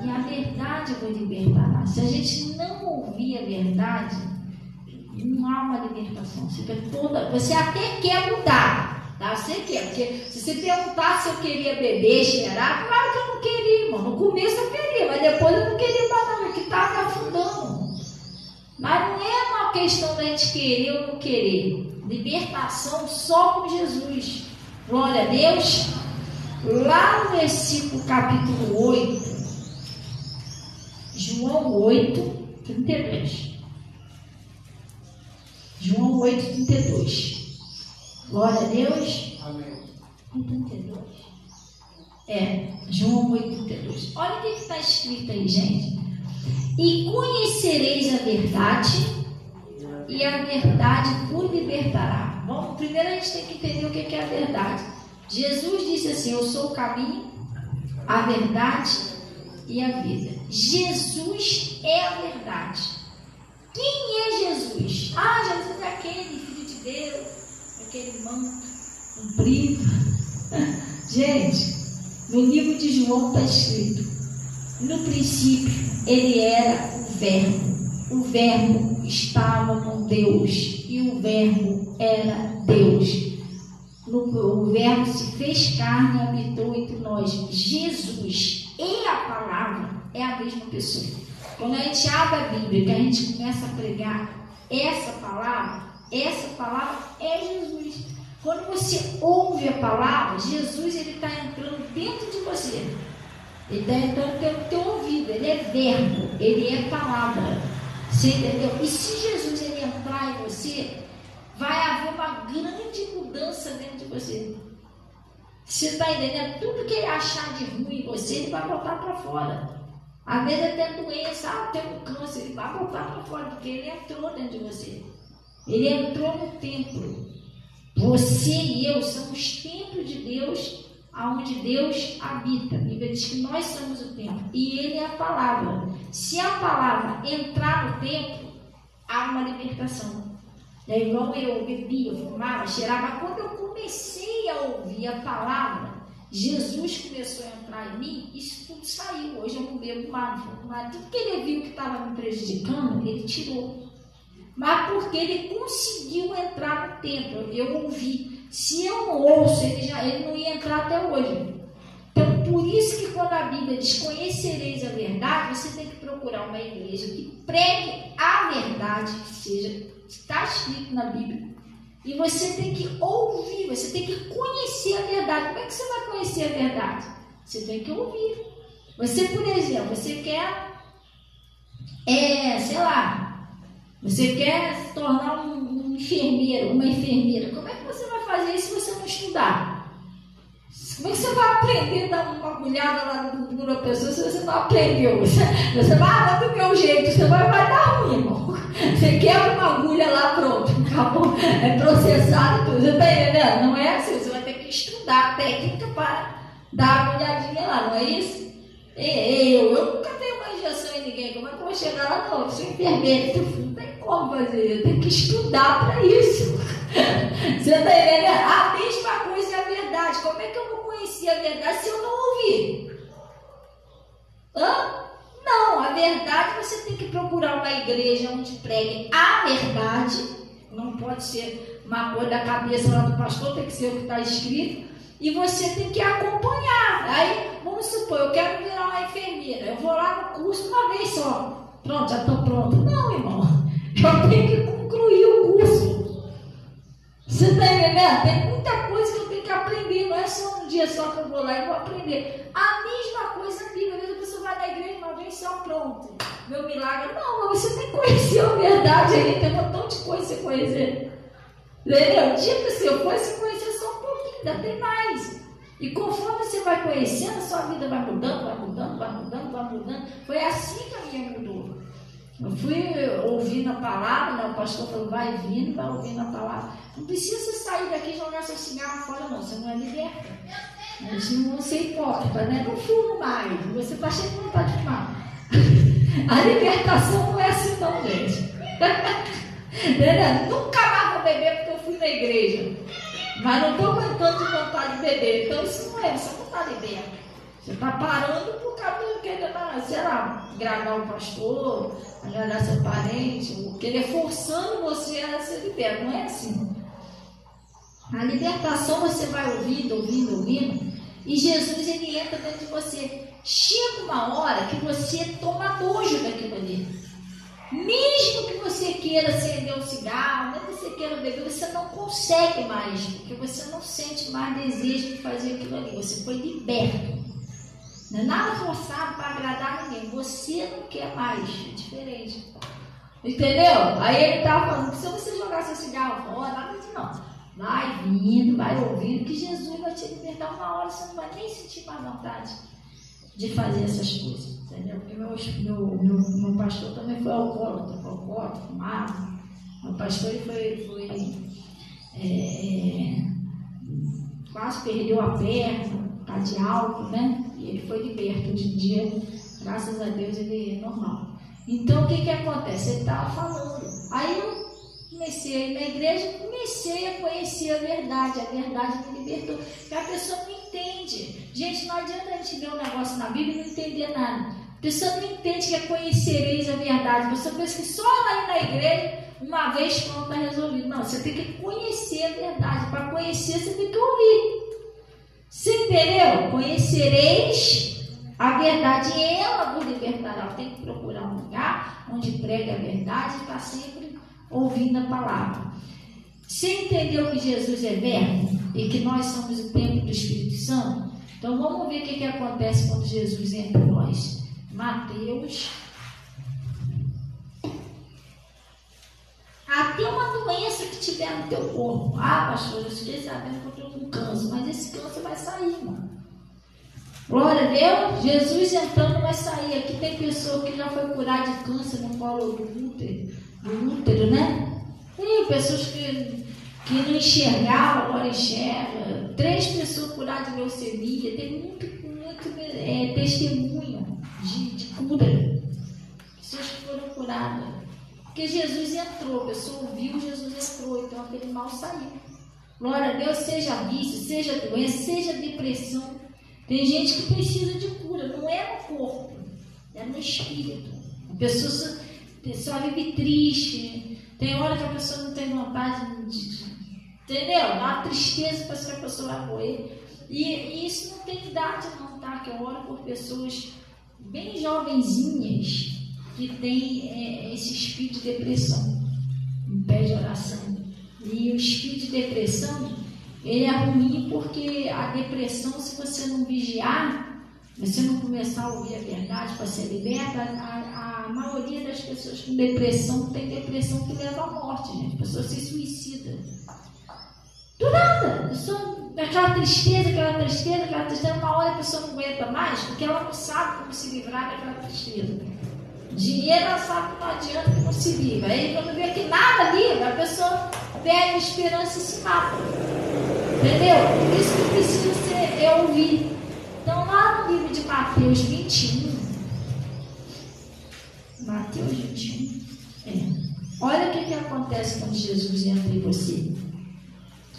e a verdade vos libertará. Se a gente não ouvir a verdade, não há uma libertação. Você até quer mudar, tá? Você quer, porque se você perguntar se eu queria beber, cheirar, claro que eu não queria, irmão. No começo eu queria, mas depois eu não queria mais não, que estava me afundando. Mas não é uma questão da gente querer ou não querer. Libertação só com Jesus. Glória a Deus. Lá no versículo capítulo 8, João 8, 32. João 8, 32. Glória a Deus. Amém. 32. João 8, 32. Olha o que está escrito aí, gente. E conhecereis a verdade, e a verdade vos libertará. Bom, primeiro a gente tem que entender o que é a verdade. Jesus disse assim: eu sou o caminho, a verdade e a vida. Jesus é a verdade. Quem é Jesus? Jesus é aquele Filho de Deus, aquele manto comprido. Gente, no livro de João está escrito: no princípio ele era o Verbo. O Verbo estava com Deus e o Verbo era Deus. O Verbo se fez carne e habitou entre nós. Jesus e a palavra é a mesma pessoa. Quando a gente abre a Bíblia, que a gente começa a pregar essa palavra é Jesus. Quando você ouve a palavra, Jesus está entrando dentro de você. Ele está entrando pelo teu ouvido. Ele é verbo, ele é palavra. Você entendeu? E se Jesus ele entrar em você, vai haver uma grande mudança dentro de você. Você está entendendo? Tudo que ele achar de ruim em você, ele vai botar para fora. Às vezes até doença, tem um câncer, ele vai botar para fora, porque ele entrou dentro de você. Ele entrou no templo. Você e eu somos templos de Deus, aonde Deus habita. A Bíblia diz que nós somos o templo e ele é a palavra. Se a palavra entrar no templo, há uma libertação. É igual eu bebia, fumava, cheirava. Quando eu comecei a ouvir a palavra, Jesus começou a entrar em mim, isso tudo saiu. Hoje eu não bebo mais, não fumo mais. Tudo que ele viu que estava me prejudicando, ele tirou. Mas porque ele conseguiu entrar no templo, eu ouvi. Se eu não ouço, ele não ia entrar até hoje. Então, por isso que quando a Bíblia diz conhecereis a verdade, você tem que procurar uma igreja que pregue a verdade, que seja, está escrito na Bíblia. E você tem que ouvir, você tem que conhecer a verdade. Como é que você vai conhecer a verdade? Você tem que ouvir. Você, por exemplo, você quer, você quer se tornar um enfermeiro, uma enfermeira. Como é que você vai fazer isso se você não estudar? Como é que você vai aprender a dar uma agulhada lá no bumbum da pessoa se você não aprendeu? Você vai do meu jeito, você vai dar ruim, irmão. Você quebra uma agulha lá, pronto, acabou. É processado tudo. Você está entendendo? Não é assim, você vai ter que estudar a técnica para dar uma olhadinha lá, não é isso? Eu nunca tenho uma injeção em ninguém. Como é que eu vou chegar lá? Não, eu sou enfermeira, não tem como fazer, eu tenho que estudar para isso. Você está entendendo? A mesma coisa é a verdade. Como é que eu vou conhecer a verdade se eu não ouvir? Não, a verdade você tem que procurar uma igreja onde pregue a verdade. Não pode ser uma coisa da cabeça lá do pastor, tem que ser o que está escrito. E você tem que acompanhar. Aí, vamos supor, eu quero virar uma enfermeira. Eu vou lá no curso uma vez só. Pronto, já estou pronto. Não, irmão. Eu entendendo? Tem muita coisa que eu tenho que aprender, não é só um dia só que eu vou lá e vou aprender. A mesma coisa na Bíblia, às vezes a pessoa vai na igreja uma vez só, pronto, meu milagre. Não, você tem que conhecer a verdade aí, tem um montão de coisa pra você conhecer. Entendeu? Tipo, se eu fosse conhecer só um pouquinho, ainda tem mais. E conforme você vai conhecendo, a sua vida vai mudando, vai mudando, vai mudando, vai mudando. Foi assim que a minha mudou. Eu fui ouvindo a palavra, né? O pastor falou, vai vindo, vai ouvindo a palavra. Não precisa você sair daqui e jogar seu cigarro fora, não. Você não é liberta. Mas não ser hipócrita, né? Não fumo mais. Você está cheio de vontade de fumar. A libertação não é assim, não, gente. Nunca mais vou beber porque eu fui na igreja. Mas não estou aguentando de vontade de beber. Então isso não é, você não está liberto. Você está parando por causa de querer, sei lá, agradar o pastor, agradar seu parente, ou querer forçando você a ser liberto. Não é assim. A libertação você vai ouvindo, ouvindo, ouvindo, e Jesus ele entra dentro de você. Chega uma hora que você toma nojo daquilo ali. Mesmo que você queira acender um cigarro, mesmo que você queira beber, você não consegue mais, porque você não sente mais desejo de fazer aquilo ali. Você foi liberto. Não é nada forçado para agradar ninguém. Você não quer mais. É diferente. Entendeu? Aí ele estava falando que se você jogar seu cigarro fora, nada disso não. Vai vindo, vai ouvindo, que Jesus vai te libertar. Uma hora você não vai nem sentir mais vontade de fazer essas coisas. Entendeu? Porque meu pastor também foi alcoólatra, fumava. Meu pastor ele quase perdeu a perna, tá de álcool, né? E ele foi liberto. Hoje em dia, graças a Deus, ele é normal. Então, o que acontece? Ele estava falando. Aí eu comecei a ir na igreja, comecei a conhecer a verdade me libertou. Porque a pessoa não entende. Gente, não adianta a gente ler um negócio na Bíblia e não entender nada. A pessoa não entende que é conhecereis a verdade. A pessoa pensa que só ela ir na igreja, uma vez pronto, está resolvido. Não, você tem que conhecer a verdade. Para conhecer, você tem que ouvir. Você entendeu? Conhecereis a verdade e ela vos libertará. Tem que procurar um lugar onde prega a verdade e está sempre ouvindo a palavra. Você entendeu que Jesus é verbo e que nós somos o templo do Espírito Santo? Então vamos ver o que acontece quando Jesus entra em nós. Mateus. Até uma doença que tiver no teu corpo. Ah, pastor, eu fiquei sabendo que eu estou com câncer, mas esse câncer vai sair, mano. Glória a Deus, Jesus entrando vai sair. Aqui tem pessoa que já foi curada de câncer no colo do útero, né? Tem pessoas que não enxergavam, agora enxergam. 3 pessoas curadas de leucemia. Tem muito testemunho de cura. Pessoas que foram curadas. Porque Jesus entrou, a pessoa ouviu, Jesus entrou, então aquele mal saiu. Glória a Deus, seja vício, seja doença, seja depressão. Tem gente que precisa de cura, não é no corpo, é no espírito. A pessoa só vive triste, tem hora que a pessoa não tem vontade de entendeu? Dá uma tristeza, parece que a pessoa vai morrer. E isso não tem idade não, tá? Que eu oro por pessoas bem jovenzinhas que tem esse espírito de depressão, em pé de oração. E o espírito de depressão, ele é ruim porque a depressão, se você não vigiar, você não começar a ouvir a verdade para ser liberta, a maioria das pessoas com depressão tem depressão que leva à morte, gente. A pessoa se suicida. Do nada, aquela tristeza, uma hora a pessoa não aguenta mais, porque ela não sabe como se livrar daquela tristeza. Dinheiro ela sabe que não adianta, que não se livra. Aí quando vê que nada livra, a pessoa perde a esperança e se mata. Entendeu? Isso que precisa ouvir. Então lá no livro de Mateus 21, olha o que acontece quando Jesus entra em você.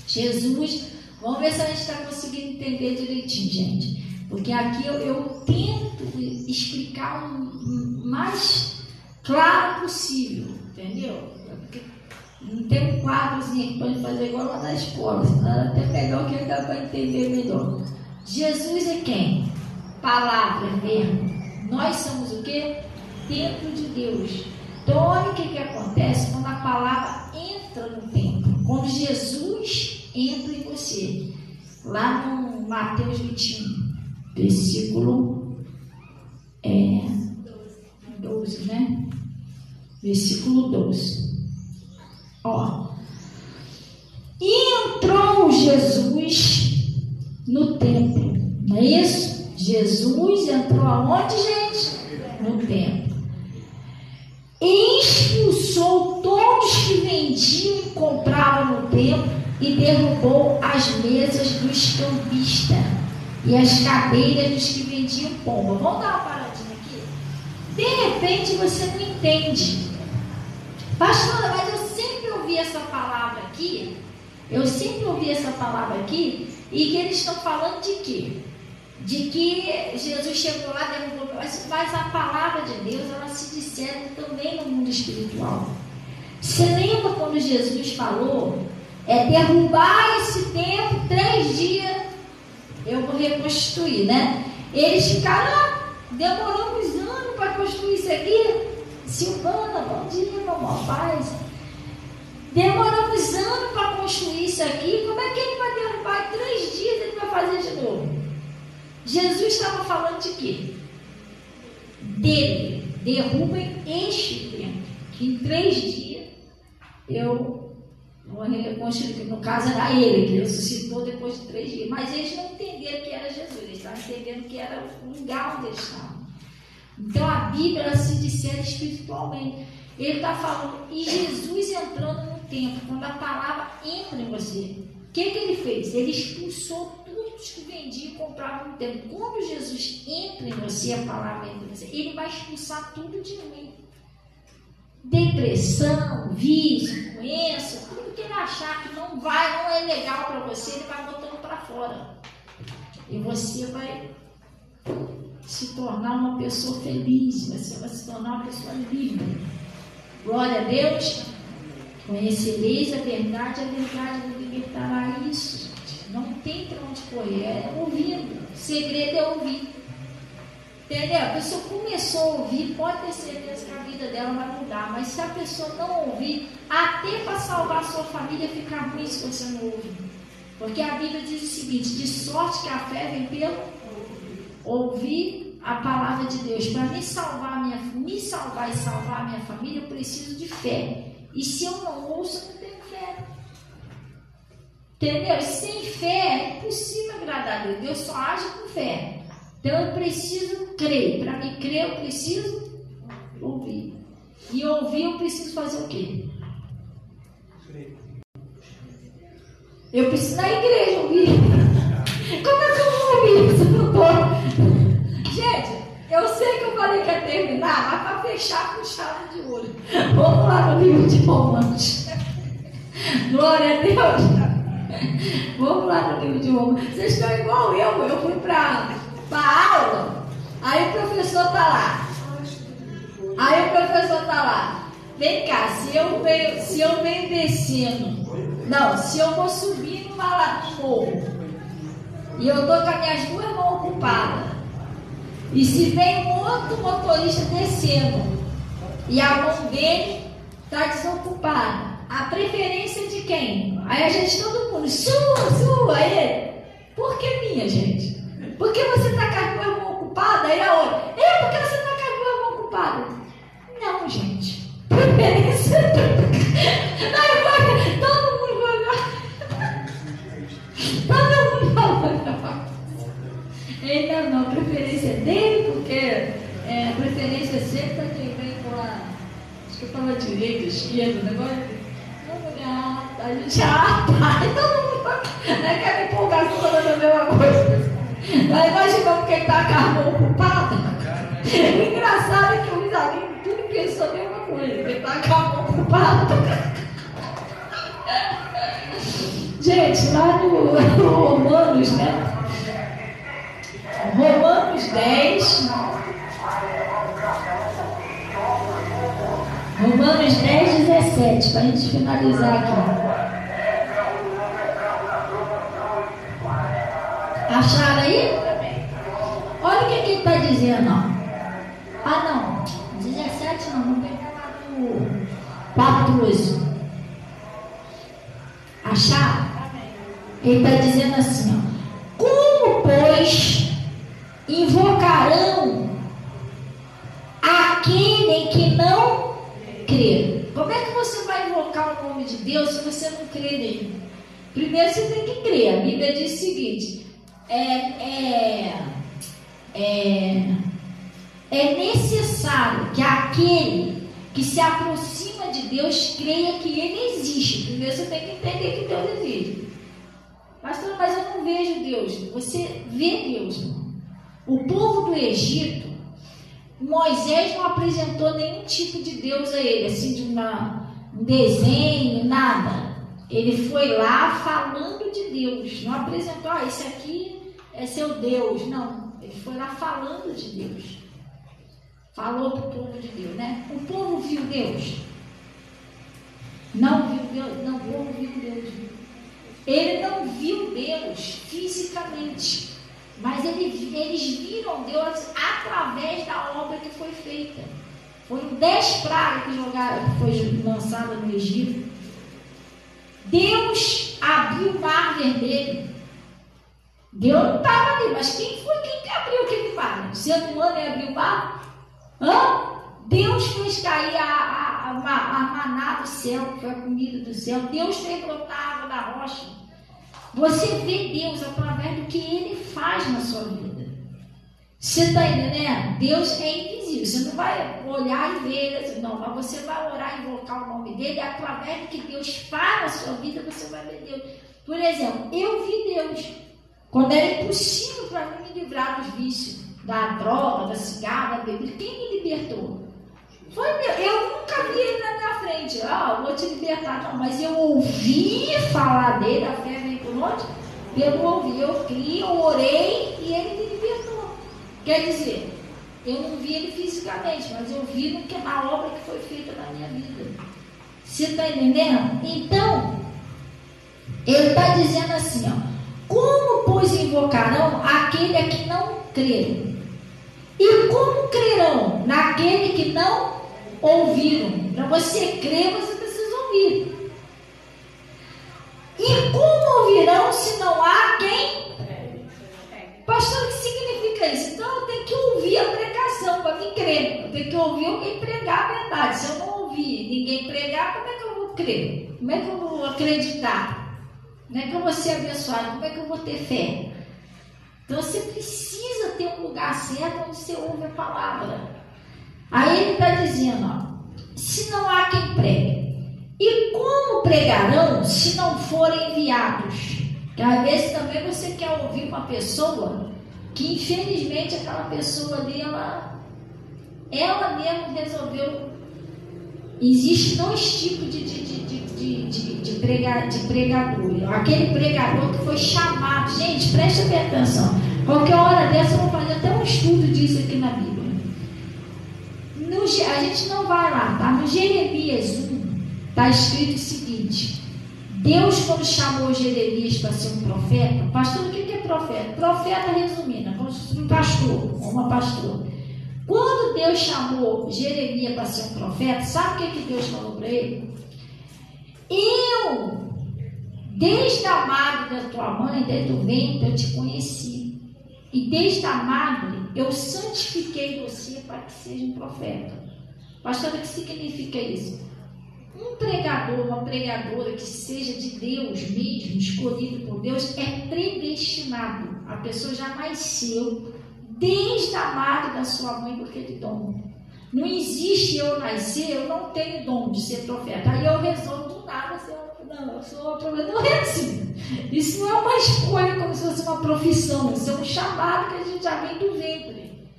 Jesus, vamos ver se a gente está conseguindo entender direitinho, gente. Porque aqui eu tento explicar o mais claro possível, entendeu? Porque não tem um quadrozinho que pode fazer igual lá na escola, senão até pegar o que dá para entender melhor. Jesus é quem? Palavra, verbo. Nós somos o quê? Templo de Deus. Então olha o que acontece quando a palavra entra no templo. Quando Jesus entra em você. Lá no Mateus 21, versículo 12, né? Versículo 12. Ó. E entrou Jesus no templo, não é isso? Jesus entrou aonde, gente? No templo. E expulsou todos que vendiam e compravam no templo e derrubou as mesas dos cambistas e as cadeiras dos que vendiam pomba. Vamos dar uma paradinha aqui? De repente você não entende. Pastora, mas eu sempre ouvi essa palavra aqui. E que eles estão falando de quê? De que Jesus chegou lá, derrubou. Mas a palavra de Deus, ela se discerne também no mundo espiritual. Você lembra quando Jesus falou? Derrubar esse templo, 3 dias eu vou reconstruir, né? Eles ficaram, demoramos anos para construir isso aqui. Silvana, bom dia, meu amor, paz. Demoramos anos para construir isso aqui. Como é que ele vai derrubar em 3 dias? Ele vai fazer de novo. Jesus estava falando de quê? Dele. Derrubem este templo, que em 3 dias eu vou reconstruir. No caso era ele que ressuscitou depois de 3 dias. Mas eles não entenderam que era Jesus. Eles estavam entendendo que era o lugar onde eles estavam. Então a Bíblia ela se discerne espiritualmente. Ele está falando, e Jesus entrando no templo, quando a palavra entra em você, o que ele fez? Ele expulsou todos que vendiam e compravam no templo. Quando Jesus entra em você, a palavra entra em você, ele vai expulsar tudo de ruim. Depressão, vício, doença, tudo que ele achar que não é legal para você, ele vai botando para fora. E você vai se tornar uma pessoa feliz, você vai se tornar uma pessoa livre. Glória a Deus. Conhecereis a verdade vos libertará. Isso, gente. Não tem para onde correr, é ouvindo. O segredo é ouvir. Entendeu? A pessoa começou a ouvir, pode ter certeza que a vida dela vai mudar. Mas se a pessoa não ouvir, até para salvar a sua família fica ruim se você não ouvir. Porque a Bíblia diz o seguinte: de sorte que a fé vem pelo ouvir a palavra de Deus. Para me salvar e salvar a minha família, eu preciso de fé. E se eu não ouço, eu não tenho fé. Entendeu? Sem fé é impossível agradar a Deus. Deus só age com fé. Então eu preciso crer. Para me crer, eu preciso ouvir. E ouvir, eu preciso fazer o quê? Eu preciso na igreja ouvir. Como é que eu vou ouvir se eu não estou? Gente, eu sei que eu falei que ia terminar, mas para fechar com chave de ouro. Vamos lá no livro de Romanos. Glória a Deus. Vamos lá no livro de Romanos. Vocês estão igual eu fui para aula, aí o professor está lá. Vem cá, se eu venho descendo, se eu vou subir numa morro, e eu estou com as minhas 2 mãos ocupadas, e se vem um outro motorista descendo e a mão dele está desocupada, a preferência é de quem? Aí a gente, todo mundo, sua, aí, por que minha, gente? Porque você está com as 2 mãos ocupadas? Aí a outra, porque você está com as 2 mãos ocupadas? Não, gente, preferência todo mundo falou. Ainda não, a preferência é dele, porque a preferência é sempre para quem vem com acho que eu falo direita, esquerda, o negócio. A gente e todo mundo aquela empolgação toda a mesma coisa. Mas imaginando que ele está com a mão ocupada. O engraçado é que o Isalinho tudo pensou a mesma coisa, que ele está com a mão ocupada. Gente, lá no Romanos, né? Romanos 10. Romanos 10, 17, para a gente finalizar aqui. Acharam aí? Olha o que ele está dizendo, ó. Ah, não. 17 não pegar lá do 14. Acharam? Ele está dizendo assim, ó, como, pois, invocarão aquele que não crê? Como é que você vai invocar o nome de Deus se você não crê nele? Primeiro você tem que crer. A Bíblia diz o seguinte, é necessário que aquele que se aproxima de Deus creia que Ele existe. Primeiro você tem que entender que Deus existe. Pastor, mas eu não vejo Deus. Você vê Deus, irmão. O povo do Egito, Moisés não apresentou nenhum tipo de Deus a ele, assim, de um desenho, nada. Ele foi lá falando de Deus. Não apresentou, esse aqui é seu Deus. Não, ele foi lá falando de Deus. Falou para o povo de Deus, né? O povo viu Deus? Não viu Deus? Não, o povo viu Deus. Ele não viu Deus fisicamente, mas eles viram Deus através da obra que foi feita. Foram 10 pragas que foi lançada no Egito. Deus abriu o mar vermelho. Deus não estava ali, mas quem que abriu aquele mar? O ser humano ia abrir o mar? Deus fez cair a maná do céu, que foi a comida do céu. Deus fez brotar água da rocha. Você vê Deus através do que Ele faz na sua vida. Você está entendendo? Deus é invisível. Você não vai olhar e ver, não, mas você vai orar e invocar o nome dEle, e através do que Deus faz na sua vida, você vai ver Deus. Por exemplo, eu vi Deus quando era impossível para mim me livrar dos vícios, da droga, da cigarra, da bebida. Quem me libertou? Foi Deus. Eu nunca vi Ele na minha frente. Vou te libertar, não. Mas eu ouvi falar dele, a fé veio por onde? Pelo ouvir. Eu criei, eu orei e Ele me libertou. Quer dizer, eu não vi Ele fisicamente, mas eu vi na obra que foi feita na minha vida. Você está entendendo? Então, Ele está dizendo assim, como, pois, invocarão aquele a que não crê? E como crerão naquele que não ouviram? Para você crer, você precisa ouvir. E como ouvirão se não há quem? Pastor, o que significa isso? Então eu tenho que ouvir a pregação para me crer. Eu tenho que ouvir alguém pregar a verdade. Se eu não ouvir ninguém pregar, como é que eu vou crer? Como é que eu vou acreditar? Como é que eu vou ser abençoado? Como é que eu vou ter fé? Então você precisa ter um lugar certo onde você ouve a palavra. Aí ele está dizendo, se não há quem pregue. E como pregarão se não forem enviados? Porque às vezes também você quer ouvir uma pessoa que infelizmente aquela pessoa ali, ela mesmo resolveu. Existem 2 tipos de pregador. Aquele pregador que foi chamado. Gente, preste bem atenção. Qualquer hora dessa eu vou fazer até um estudo disso aqui na Bíblia. A gente não vai lá, tá? No Jeremias 1 está escrito o seguinte: Deus, quando chamou Jeremias para ser um profeta, pastor, o que é profeta? Profeta, resumindo, um pastor, uma pastora. Quando Deus chamou Jeremias para ser um profeta, sabe o que Deus falou para ele? Eu, desde a madre da tua mãe, desde o ventre, eu te conheci. E desde a madre, eu santifiquei você para que seja um profeta. Pastor, o que significa isso? Um pregador, uma pregadora que seja de Deus mesmo, escolhido por Deus, é predestinado. A pessoa já nasceu desde a madre da sua mãe com aquele dom. Não existe eu nascer, eu não tenho dom de ser profeta. Aí eu resolvo do nada ser eu sou profeta. Não é assim. Isso não é uma escolha como se fosse uma profissão. Isso é um chamado que a gente já vem do ventre.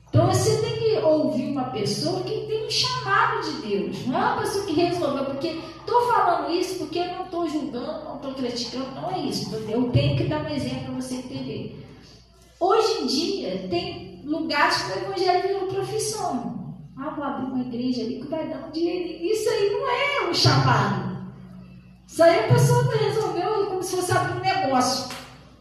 Então você tem que ouvir uma pessoa que tem um chamado de Deus. Não é uma pessoa que resolveu, porque estou falando isso porque eu não estou julgando, não estou criticando, não é isso. Eu tenho que dar um exemplo para você entender. Hoje em dia tem lugares que o evangelho virou profissão. Vou abrir uma igreja ali que vai dar um dinheiro. Isso aí não é um chamado. Isso aí a pessoa resolveu como se fosse abrir um negócio.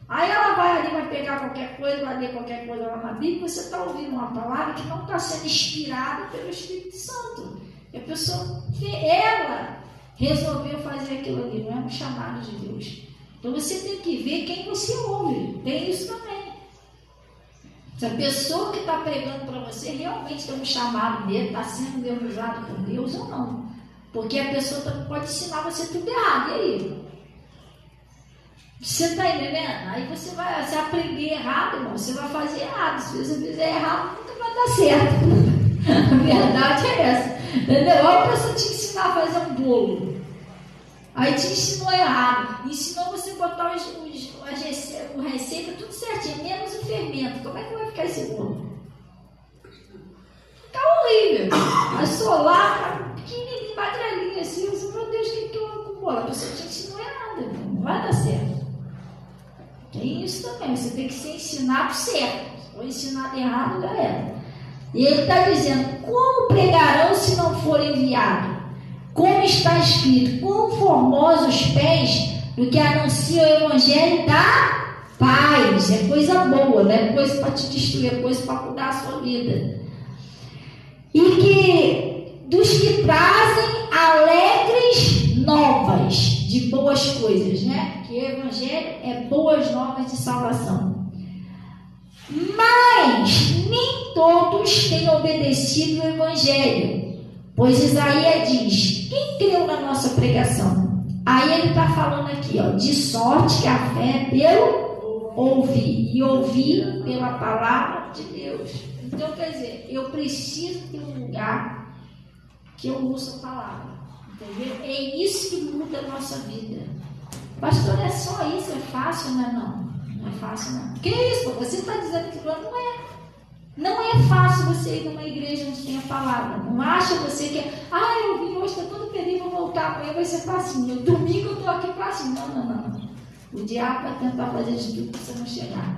Aí ela vai ali, vai pegar qualquer coisa, vai ler qualquer coisa lá na Bíblia, você está ouvindo uma palavra que não está sendo inspirada pelo Espírito Santo. E a pessoa, ela resolveu fazer aquilo ali, não é um chamado de Deus. Então você tem que ver quem você ouve. Tem isso também. Se a pessoa que está pregando para você realmente tem um chamado dele, está sendo usado por Deus ou não. Porque a pessoa pode ensinar você tudo errado. E aí? Você está entendendo? Aí você vai se aprender errado, irmão. Você vai fazer errado. Se você fizer errado, nunca vai dar certo. A verdade é essa. Entendeu? Olha a pessoa te ensinar a fazer um bolo. Aí te ensinou errado. Ensinou você a botar o receita tudo certinho, menos o fermento. Como é que vai ficar esse bolo? Fica horrível. A solar, pequenininho, magrelinho assim. Você, meu Deus, o que eu amo com bolo? A pessoa te ensinou errado. Não vai dar certo. Tem isso também. Você tem que ser ensinado certo. Se for ensinado errado, já era. E ele está dizendo: como pregarão se não forem enviados? Como está escrito: quão formosos os pés do que anuncia o evangelho da paz. É coisa boa, não é coisa para te destruir, é coisa para mudar a sua vida. E que dos que trazem alegres novas de boas coisas, né? Que o evangelho é boas novas de salvação. Mas nem todos têm obedecido o evangelho, pois Isaías diz: quem creu na nossa pregação? Aí ele está falando aqui, ó, de sorte que a fé é pelo ouvir, e ouvir pela palavra de Deus. Então, quer dizer, eu preciso ter um lugar que eu ouça a palavra, entendeu? É isso que muda a nossa vida. Pastor, é só isso? É fácil, não é não? Não é fácil não. Que isso? Você está dizendo que não é. Não é fácil você ir numa igreja onde tem a palavra. Não acha você que eu vim hoje, está todo feliz, vou voltar, amanhã vai ser facinho. Domingo eu estou aqui facinho. Não. O diabo vai tentar fazer de tudo para você não chegar.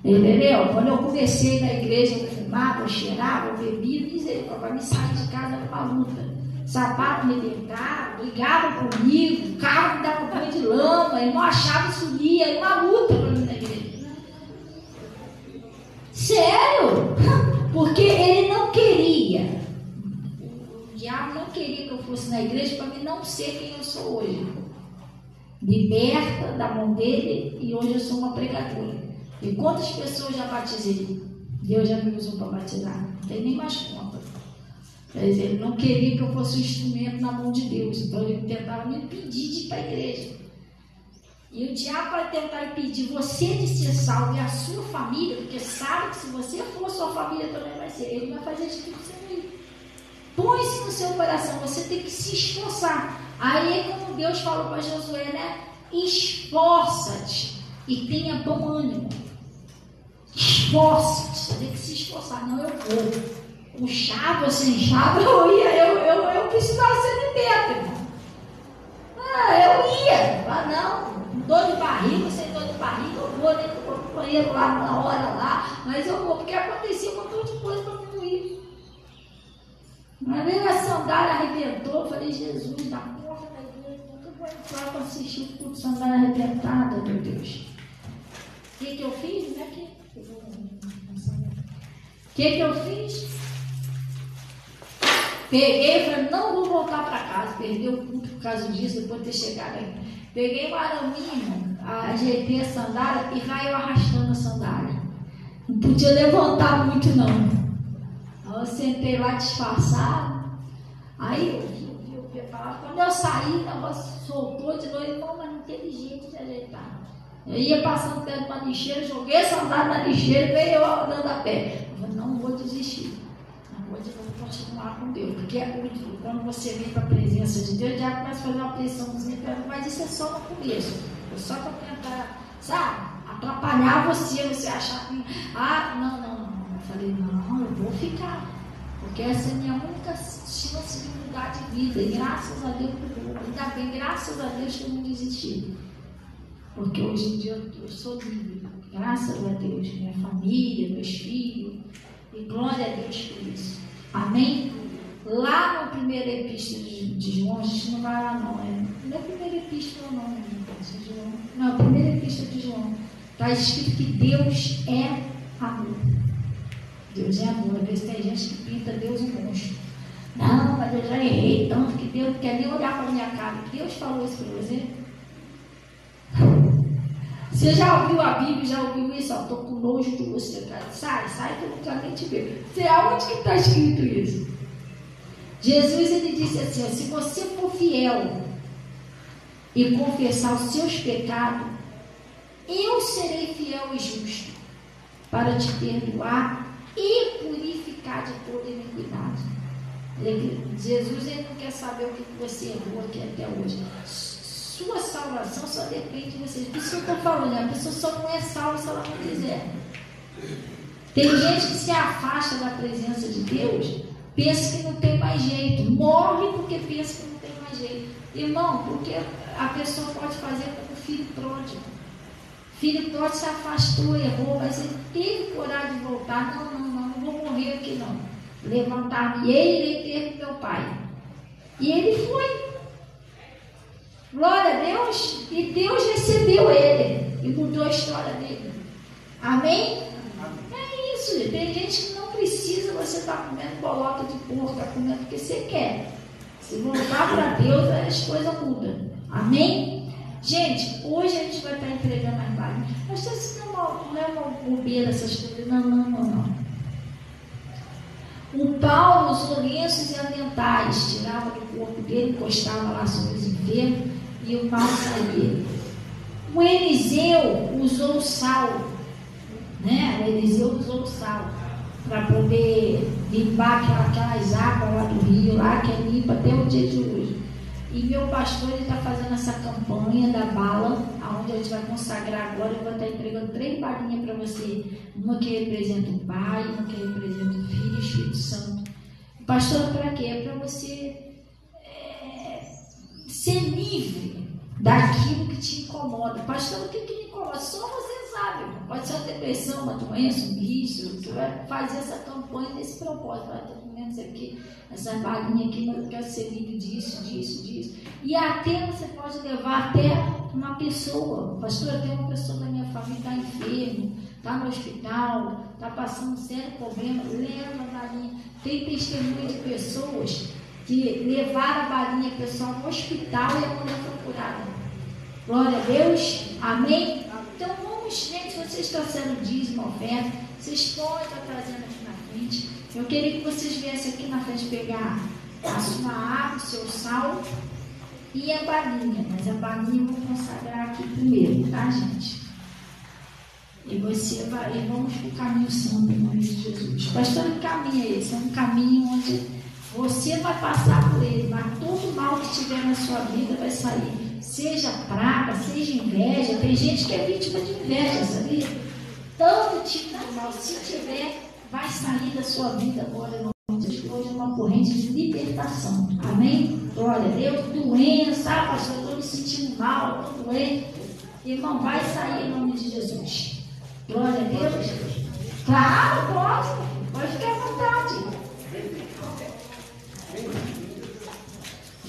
Entendeu? Quando eu comecei na igreja, eu fumava, eu cheirava, eu bebia, misericórdia, para me sair de casa era uma luta. Sapato me deitava, brigavam comigo, carro me dava banho de lama, eu não achava isso ia, era uma luta para mim na igreja. Sério? Porque ele não queria. O diabo não queria que eu fosse na igreja para mim não ser quem eu sou hoje. Liberta da mão dele, e hoje eu sou uma pregadora. E quantas pessoas já batizei? Deus já me usou para batizar. Não tem nem mais conta. Quer dizer, ele não queria que eu fosse um instrumento na mão de Deus. Então ele tentava me impedir de ir para a igreja. E o diabo vai tentar impedir você de ser salvo e a sua família, porque sabe que se você for, sua família também vai ser. Ele vai fazer de tudo para você não ir. Põe isso no seu coração, você tem que se esforçar. Aí é como Deus falou para Josué, né? Esforça-te e tenha bom ânimo. Esforça-te, você tem que se esforçar. Não, eu vou. Com chave ou sem chave, eu precisava ser liberto, irmão. Eu ia. Não, dor de barriga, sem dor de barriga, eu vou, nem que eu vou banheiro lá na hora lá, mas eu vou, porque acontecia um montão de coisa para mim não ir. Uma vez a sandália arrebentou, eu falei: Jesus, da porta da igreja, nunca vou entrar para assistir o culto de sandália arrebentada, meu Deus. O que eu fiz? Não é que... O que eu fiz? Peguei e falei: não vou voltar para casa. Perdi o culto por causa disso, depois de ter chegado aí. Peguei o araminho, ajeitei a sandália e vai eu arrastando a sandália. Não podia levantar muito, não. Aí eu sentei lá disfarçado. Aí eu vi a palavra. Quando eu saí, o negócio soltou de novo. Irmão, mas não teve jeito de ajeitar. Eu ia passando perto de uma lixeira, joguei a sandália na lixeira e veio eu andando a pé. Eu falei: não vou desistir. Hoje eu vou continuar com Deus, porque é muito. Quando você vem para a presença de Deus, já começa a fazer uma pressãozinha, mas isso é só no começo. É só para tentar, sabe, atrapalhar você achar que. Não. Eu falei: não, eu vou ficar, porque essa é a minha única chance de mudar de vida. E graças a Deus, ainda bem, graças a Deus que eu não desisti. Porque hoje em dia eu sou livre, graças a Deus, minha família, meus filhos. E glória a Deus por isso. Amém? Lá no primeiro epístola de João, a gente não vai lá não. Não é a primeira epístola não, de João. Não, a primeira epístola de João. Está escrito que Deus é amor. Deus é amor. Às vezes tem gente que pinta Deus um monstro. Não, mas eu já errei tanto que Deus não quer nem olhar para a minha cara. Deus falou isso para você? Você já ouviu a Bíblia, já ouviu isso? Estou com nojo de você, cara. Sai que eu não quero nem te ver. Aonde que está escrito isso? Jesus, ele disse assim, ó, se você for fiel e confessar os seus pecados, eu serei fiel e justo para te perdoar e purificar de toda iniquidade. Jesus, ele não quer saber o que você errou aqui até hoje. Sua salvação só depende de vocês. Por isso que eu estou falando, a pessoa só não é salva se ela não quiser. Tem gente que se afasta da presença de Deus, pensa que não tem mais jeito, morre porque pensa que não tem mais jeito. Irmão, porque a pessoa pode fazer como o filho pródigo. O filho pródigo se afastou, errou, mas ele teve coragem de voltar. Não vou morrer aqui não. Levantar-me e ter com meu pai. E ele foi. Glória a Deus. E Deus recebeu ele e mudou a história dele. Amém? É isso. Tem gente que não precisa você estar comendo bolota de porco, está comendo o que você quer. Se voltar para Deus, as coisas mudam. Amém? Gente, hoje a gente vai estar entregando as balinhas. Mas isso não é uma bobeira essas coisas. Não. O Paulo usou lenços e aventais, tirava do corpo dele, encostava lá sobre os enfermos e o mal saía. O Eliseu usou o sal, né? O Eliseu usou o sal para poder limpar aquelas águas lá do rio, lá que é limpa até o dia de hoje. E meu pastor está fazendo essa campanha da bala, onde a gente vai consagrar agora. Eu vou estar entregando 3 balinhas para você. Uma que representa o Pai, uma que representa o Filho e o Espírito Santo. Pastor, para quê? É para você ser livre daquilo que te incomoda. Pastor, o que me incomoda? Só você sabe. Pode ser uma depressão, uma doença, um vício. Você vai fazer essa campanha nesse propósito. Vai estar comendo isso aqui, essa balinha aqui, mas eu quero ser livre disso. E até você pode levar até uma pessoa. Pastor, eu tenho uma pessoa da minha família que está enfermo, está no hospital, está passando um sério problema. Leva a balinha. Tem testemunho de pessoas que levaram a balinha pessoal no hospital e a mulher foi curada. Glória a Deus. Amém? Então vamos, gente, se vocês estão sendo dízimo, oferta, vocês podem estar trazendo aqui na frente. Eu queria que vocês viessem aqui na frente pegar a sua água, o seu sal e a balinha. Mas a balinha eu vou consagrar aqui primeiro, tá, gente? E você vai, e vamos para o caminho santo em nome de Jesus. Pastor, que caminho é esse? É um caminho onde você vai passar por ele, mas todo mal que tiver na sua vida vai sair. Seja praga, seja inveja. Tem gente que é vítima de inveja, sabia? Todo tipo de mal, se tiver, vai sair da sua vida agora. Hoje é uma corrente de libertação. Amém? Glória a Deus. Doença, pastor, estou me sentindo mal, estou doente. Irmão, vai sair em nome de Jesus. Glória a Deus. Claro, pode ficar à vontade.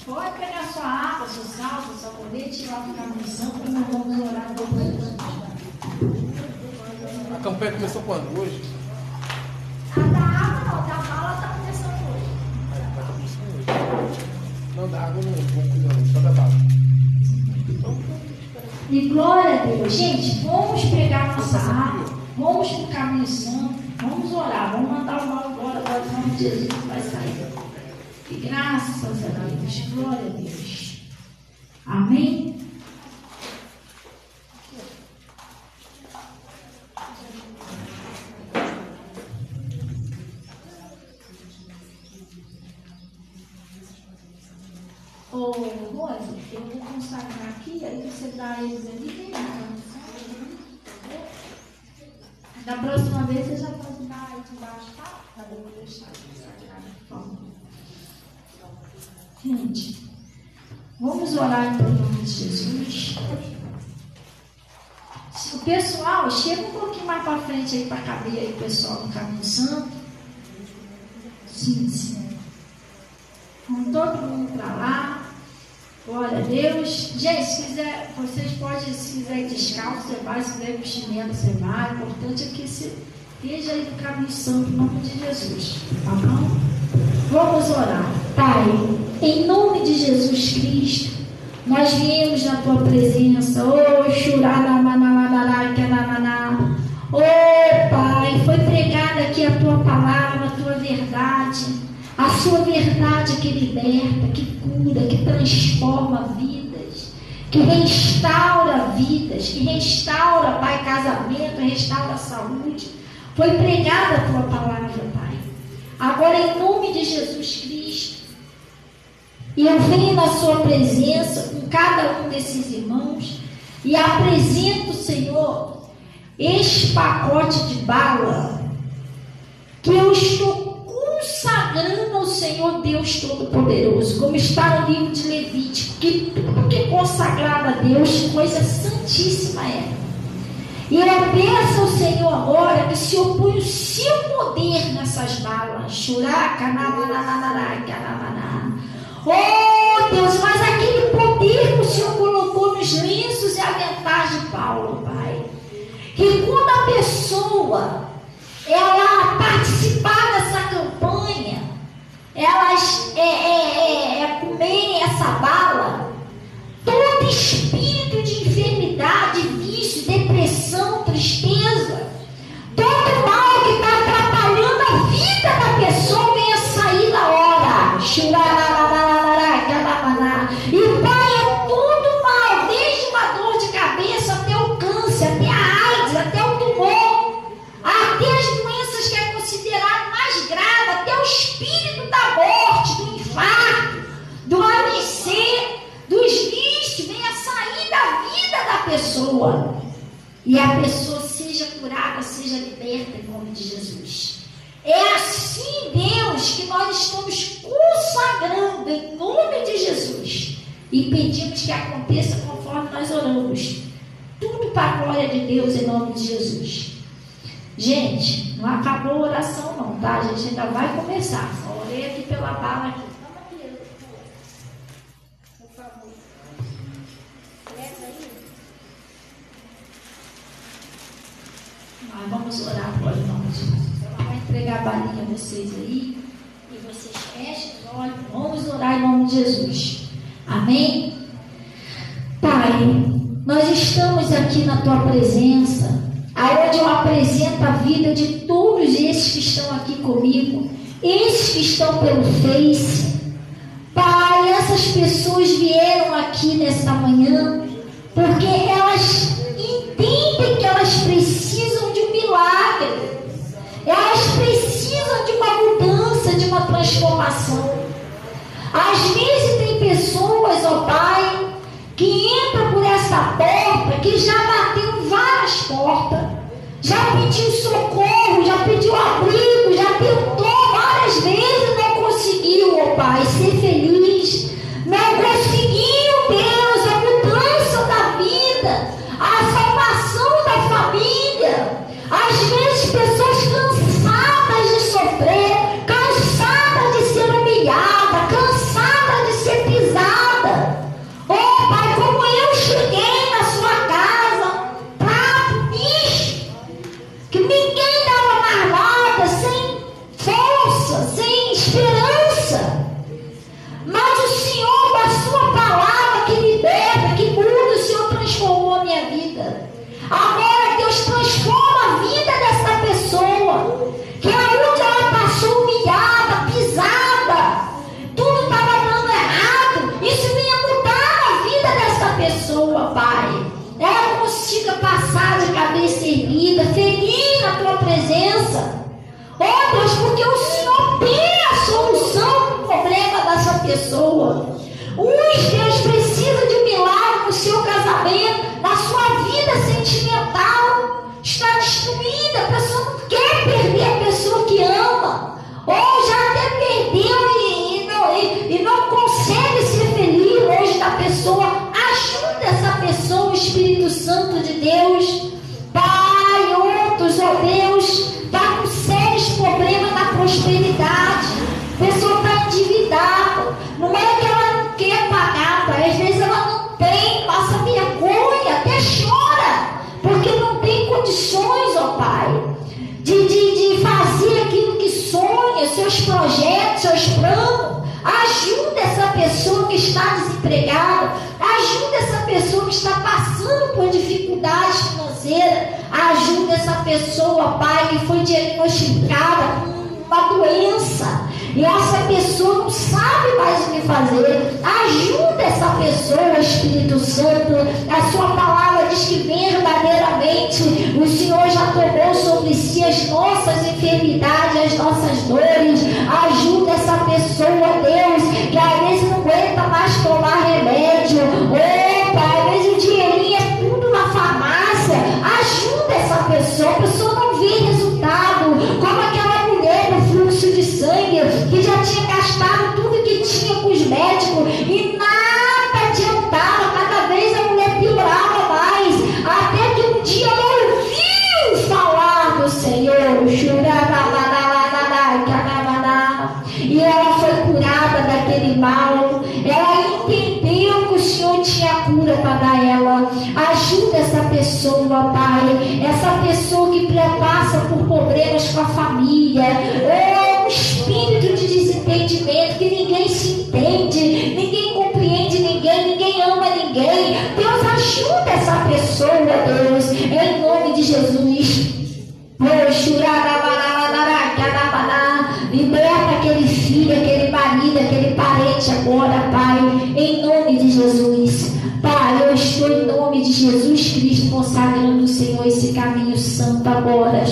Pode pegar sua água, seu sal, seu sabonete e ir lá para a missão, porque nós vamos orar depois. A campanha começou quando? Hoje? A da água não, da bala está começando hoje. Vai começando hoje. Não, da água não, vamos cuidar, só da bala. E glória a Deus. Gente, vamos pegar nossa água, vamos para o caminho santo, vamos orar, vamos mandar o mal embora agora, em nome de Jesus, que vai sair. E graças a Deus, glória a Deus. Amém? Ô, Rose, eu vou consagrar aqui, aí você dá eles ali e vem. Da próxima vez você já pode dar aí de baixo, tá? Para eu deixar consagrado, por favor. Gente, vamos orar em nome de Jesus. O pessoal, chega um pouquinho mais para frente aí para caber aí o pessoal do Caminho Santo. Sim. Vamos todo mundo para lá. Glória a Deus. Gente, se quiser, vocês podem, se quiser ir descalço, você vai, se quiser ir com chinelo, você vai. O importante é que você esteja aí no Caminho Santo, em nome de Jesus. Tá bom? Vamos orar. Pai, em nome de Jesus Cristo, nós viemos na tua presença. Oh, churaramanamana. sua verdade que liberta, que cura, que transforma vidas, que restaura vidas, que restaura, Pai, casamento, restaura a saúde. Foi pregada a tua palavra, Pai. Agora, em nome de Jesus Cristo, e eu venho na sua presença com cada um desses irmãos e apresento, Senhor, este pacote de bala que eu estou consagrando ao Senhor Deus Todo-Poderoso, como está no livro de Levítico, que tudo que é consagrado a Deus, coisa santíssima é. E eu peço ao Senhor agora que se opõe o seu poder nessas balas. Oh Deus, mas aquele poder que o Senhor colocou nos lenços e aventais de Paulo, Pai, que quando a pessoa ela participar dessa campanha, elas comerem essa bala, todo espírito de enfermidade, vício, depressão, tristeza, todo mal que está atrapalhando a vida da pessoa venha sair da hora. E Pai, é tudo mal, desde uma dor de cabeça até o câncer, até a AIDS, até o tumor, até as doenças que é considerado mais grave, até o espírito da morte, do infarto, do AVC, dos vícios, venha sair da vida da pessoa. E a pessoa seja curada, seja liberta em nome de Jesus. É assim, Deus, que nós estamos consagrando em nome de Jesus. E pedimos que aconteça conforme nós oramos. Tudo para a glória de Deus em nome de Jesus. Gente, não acabou a oração não, tá? A gente ainda vai começar. Só orei aqui pela bala aqui. Por favor. Leva aí. Nós vamos orar agora em nome de Jesus. Ela vai entregar a balinha a vocês aí. E vocês fechem os olhos. Vamos orar em nome de Jesus. Amém? Pai, nós estamos aqui na tua presença, aonde eu apresento a vida de todos esses que estão aqui comigo, esses que estão pelo Face. Pai, essas pessoas vieram aqui nesta manhã porque elas entendem que elas precisam de um milagre, elas precisam de uma mudança, de uma transformação. Às vezes tem pessoas, ó Pai, que entram por essa porta, que já bateu em várias portas, já pediu socorro, já pediu abrigo, já tentou várias vezes e não conseguiu, ó Pai, ser feliz, não conseguiu, Deus, a mudança da vida, a salvação da família. Às vezes pessoas cansadas de sofrer, cansadas de ser humilhadas, cansadas de ser pisadas. Oh Pai, como eu cheguei na sua casa, prato, bicho, que ninguém dava mais nada, sem força, sem esperança. Mas o Senhor, com a sua palavra que liberta, que muda, o Senhor transformou a minha vida. Agora Deus transforma a vida dessa pessoa, que aonde ela passou humilhada, pisada, tudo estava dando errado, isso venha mudar a vida dessa pessoa, Pai. Ela consiga passar de cabeça erguida, feliz na tua presença. Oh Deus, porque o Senhor tem a solução do problema dessa pessoa. Uns, Deus, precisam de um milagre no seu casamento, na sua vida sentimental. Está destruída, a pessoa não quer perder a pessoa que ama. Ou já até perdeu e não consegue ser feliz hoje da pessoa. Ajuda essa pessoa, o Espírito Santo de Deus. Pai, outros, ó Deus, está com sérios problemas na prosperidade. A pessoa está endividada. Não é que ela não quer pagar, Pai. Às vezes ela não tem, passa vergonha, até chora, porque não tem condições, ó Pai, de fazer aquilo que sonha, seus projetos, seus planos. Ajuda essa pessoa que está desempregada, ajuda essa pessoa que está passando por dificuldades financeiras, ajuda essa pessoa, Pai, que foi diagnosticada com uma doença, e essa pessoa não sabe mais o que fazer. Ajuda essa pessoa, Espírito Santo. A sua palavra diz que verdadeiramente o Senhor já tomou sobre si as nossas enfermidades, as nossas dores. Ajuda essa pessoa, Deus, que às vezes não aguenta mais tomar remédio. Pai, às vezes o dinheirinho é tudo na farmácia. Ajuda essa pessoa. A pessoa não vê resultado, como aquela mulher no fluxo de sangue, que já tinha gastado tudo que tinha com os médicos e nada adiantava. Cada vez a mulher piorava mais, até que um dia ela ouviu falar do Senhor, e ela foi curada daquele mal. Ela entendeu que o Senhor tinha cura para dar ela. Ajuda essa pessoa, Pai, essa pessoa que passa por problemas com a família, um espírito de desentendimento, que ninguém se entende, ninguém compreende ninguém ama ninguém. Deus, ajuda essa pessoa, Deus, em nome de Jesus. Liberta aquele filho, aquele marido, aquele parente agora, Pai, em nome de Jesus. Pai, eu estou em nome de Jesus Cristo consagrando o Senhor esse caminho santo agora.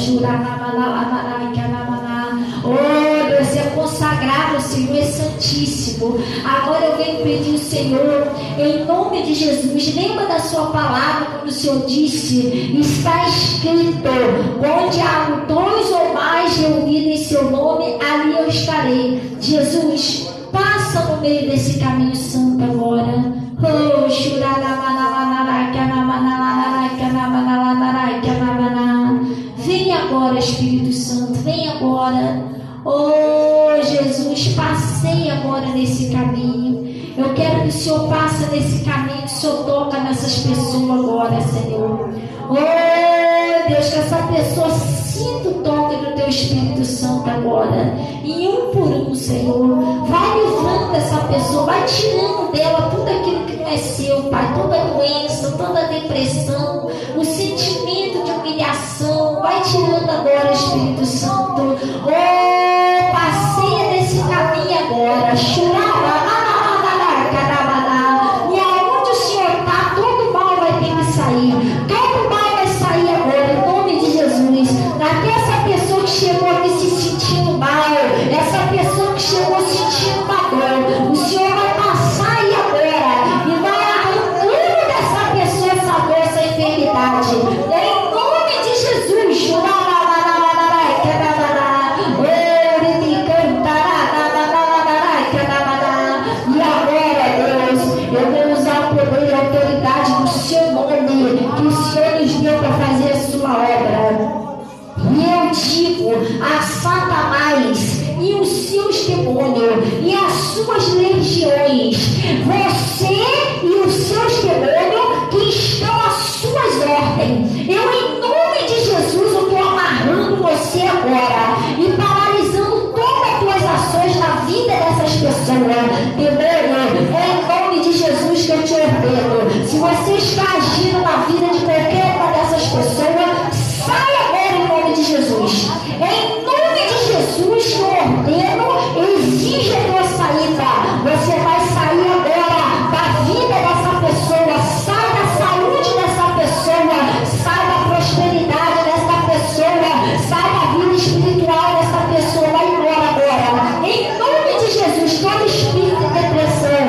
Oh, Deus, é consagrado, o Senhor é santíssimo. Agora eu venho pedir o Senhor, em nome de Jesus, lembra da sua palavra, quando o Senhor disse, está escrito, onde há dois ou mais reunidos em seu nome, ali eu estarei. Jesus, passa no meio desse caminho santo agora. Oh, vem agora, Espírito Santo, vem agora. Oh, Jesus, passei agora nesse caminho. Eu quero que o Senhor passe nesse caminho, que o Senhor toca nessas pessoas agora, Senhor. Oh, Deus, que essa pessoa sinta o toque do Teu Espírito Santo agora. E um por um, Senhor, vai livrando essa pessoa, vai tirando dela tudo aquilo que não é seu, Pai. Toda doença, toda depressão, o sentimento de humilhação, vai tirando agora, Espírito Santo. Oh, passeia nesse caminho agora. E aonde o Senhor está, todo mal vai ter que sair. Todo mal vai sair agora, em nome de Jesus. Até essa pessoa que chegou aqui se sentindo mal, essa pessoa que chegou sentindo uma dor, o Senhor vai passar aí agora e vai arrancando dessa pessoa essa dor, essa enfermidade. Em nome de Jesus. E agora, Deus, eu vou usar o poder e a autoridade do seu nome, que o Senhor nos deu para fazer a sua obra. E eu digo a Satanás e os seus demônios e as suas legiões, você e os seus demônios que estão às suas ordens, eu em nome de Jesus eu estou amarrando você agora e paralisando todas as tuas ações na vida dessas pessoas. Demônio, é em nome de Jesus que eu te ordeno. Se você está agindo na vida de qualquer uma dessas pessoas, sai agora em nome de Jesus. Em nome de Jesus que eu ordeno, exige a tua saída. Você vai sair agora da vida dessa pessoa. Sai da saúde dessa pessoa. Sai da prosperidade dessa pessoa. Sai da vida espiritual dessa pessoa. Vai embora agora. Em nome de Jesus, todo espírito de depressão,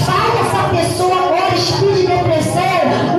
sai dessa pessoa agora, espírito de depressão.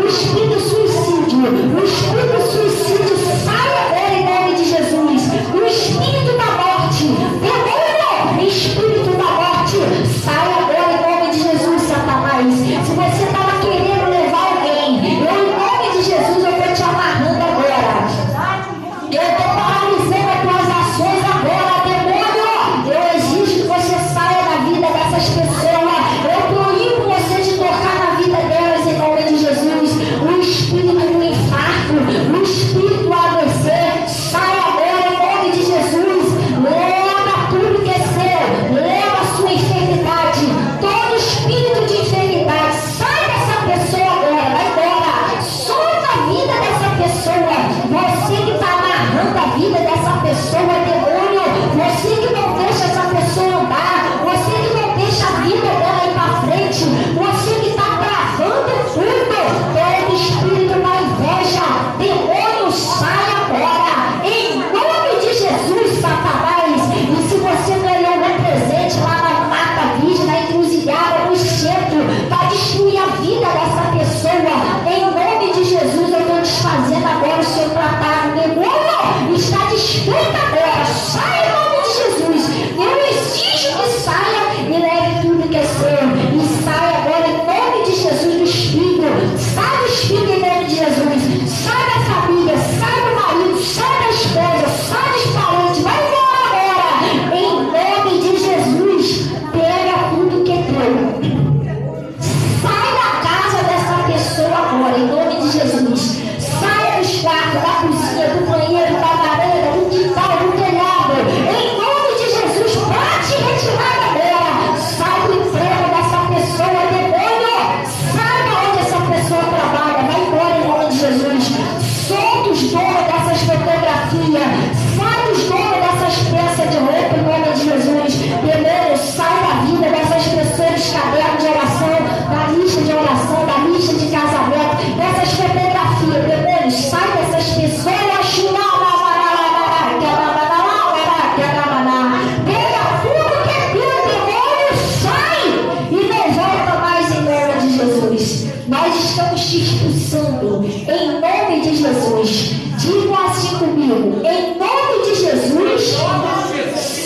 estamos te expulsando em nome de Jesus. Diga assim comigo, em nome de Jesus,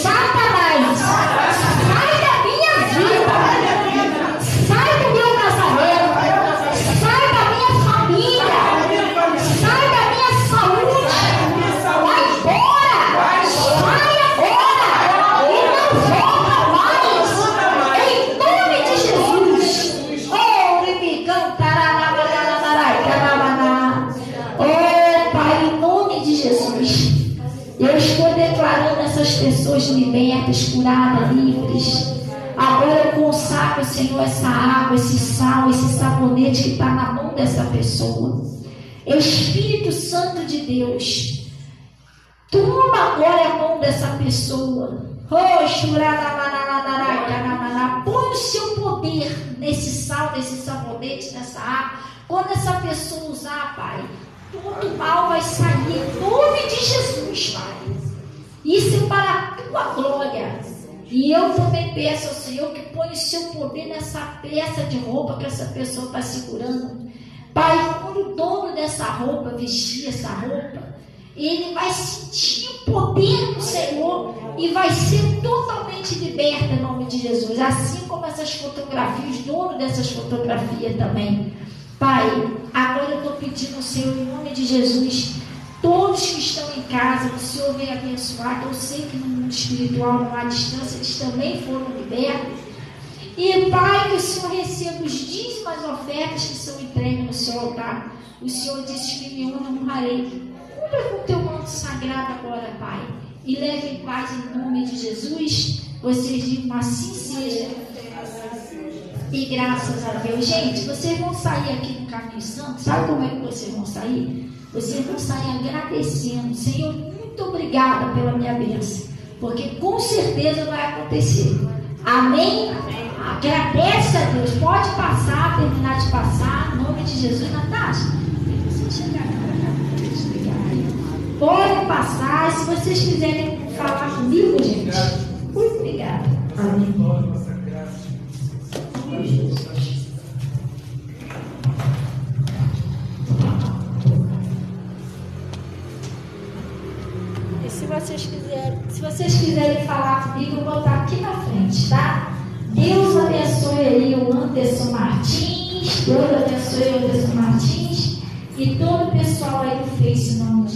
Satanás, sai da minha vida, sai do meu casamento, sai da minha família, sai da minha saúde, vai embora, sai agora e não volta mais, em nome de Jesus. Oh, me cantará, oh Pai, em nome de Jesus, eu estou declarando essas pessoas libertas, curadas, livres. Agora eu consagro, Senhor, essa água, esse sal, esse sabonete que está na mão dessa pessoa. Espírito Santo de Deus, toma agora a mão dessa pessoa. Põe o seu poder nesse sal, nesse sabonete, nessa água. Quando essa pessoa usar, Pai, todo mal vai sair em nome de Jesus, Pai. Isso é para a tua glória. E eu também peço ao Senhor que ponha o seu poder nessa peça de roupa que essa pessoa está segurando. Pai, quando o dono dessa roupa vestir essa roupa, ele vai sentir o poder do Senhor e vai ser totalmente liberto em nome de Jesus. Assim como essas fotografias, o dono dessas fotografias também. Pai, agora eu estou pedindo ao Senhor, em nome de Jesus, todos que estão em casa, que o Senhor venha abençoar, que eu sei que no mundo espiritual, não há distância, eles também foram libertos. E, Pai, que o Senhor receba os dízimos, as ofertas que são entregues no seu altar. O Senhor disse que me honrarei. Cubra com o teu manto sagrado agora, Pai, e leve em paz em nome de Jesus. Vocês digam assim seja. E graças a Deus. Gente, vocês vão sair aqui no Caminho Santo. Sabe como é que vocês vão sair? Vocês vão sair agradecendo. Senhor, muito obrigada pela minha bênção, porque com certeza vai acontecer. Amém? Agradece a Deus. Pode passar, terminar de passar, em nome de Jesus. Natasha, você chegar aqui. Pode passar. Se vocês quiserem falar comigo, gente, muito obrigada. Amém. E se vocês quiserem falar comigo, eu vou estar aqui na frente, tá? Deus abençoe aí o Anderson Martins, Deus abençoe o Anderson Martins e todo o pessoal aí do Face, não.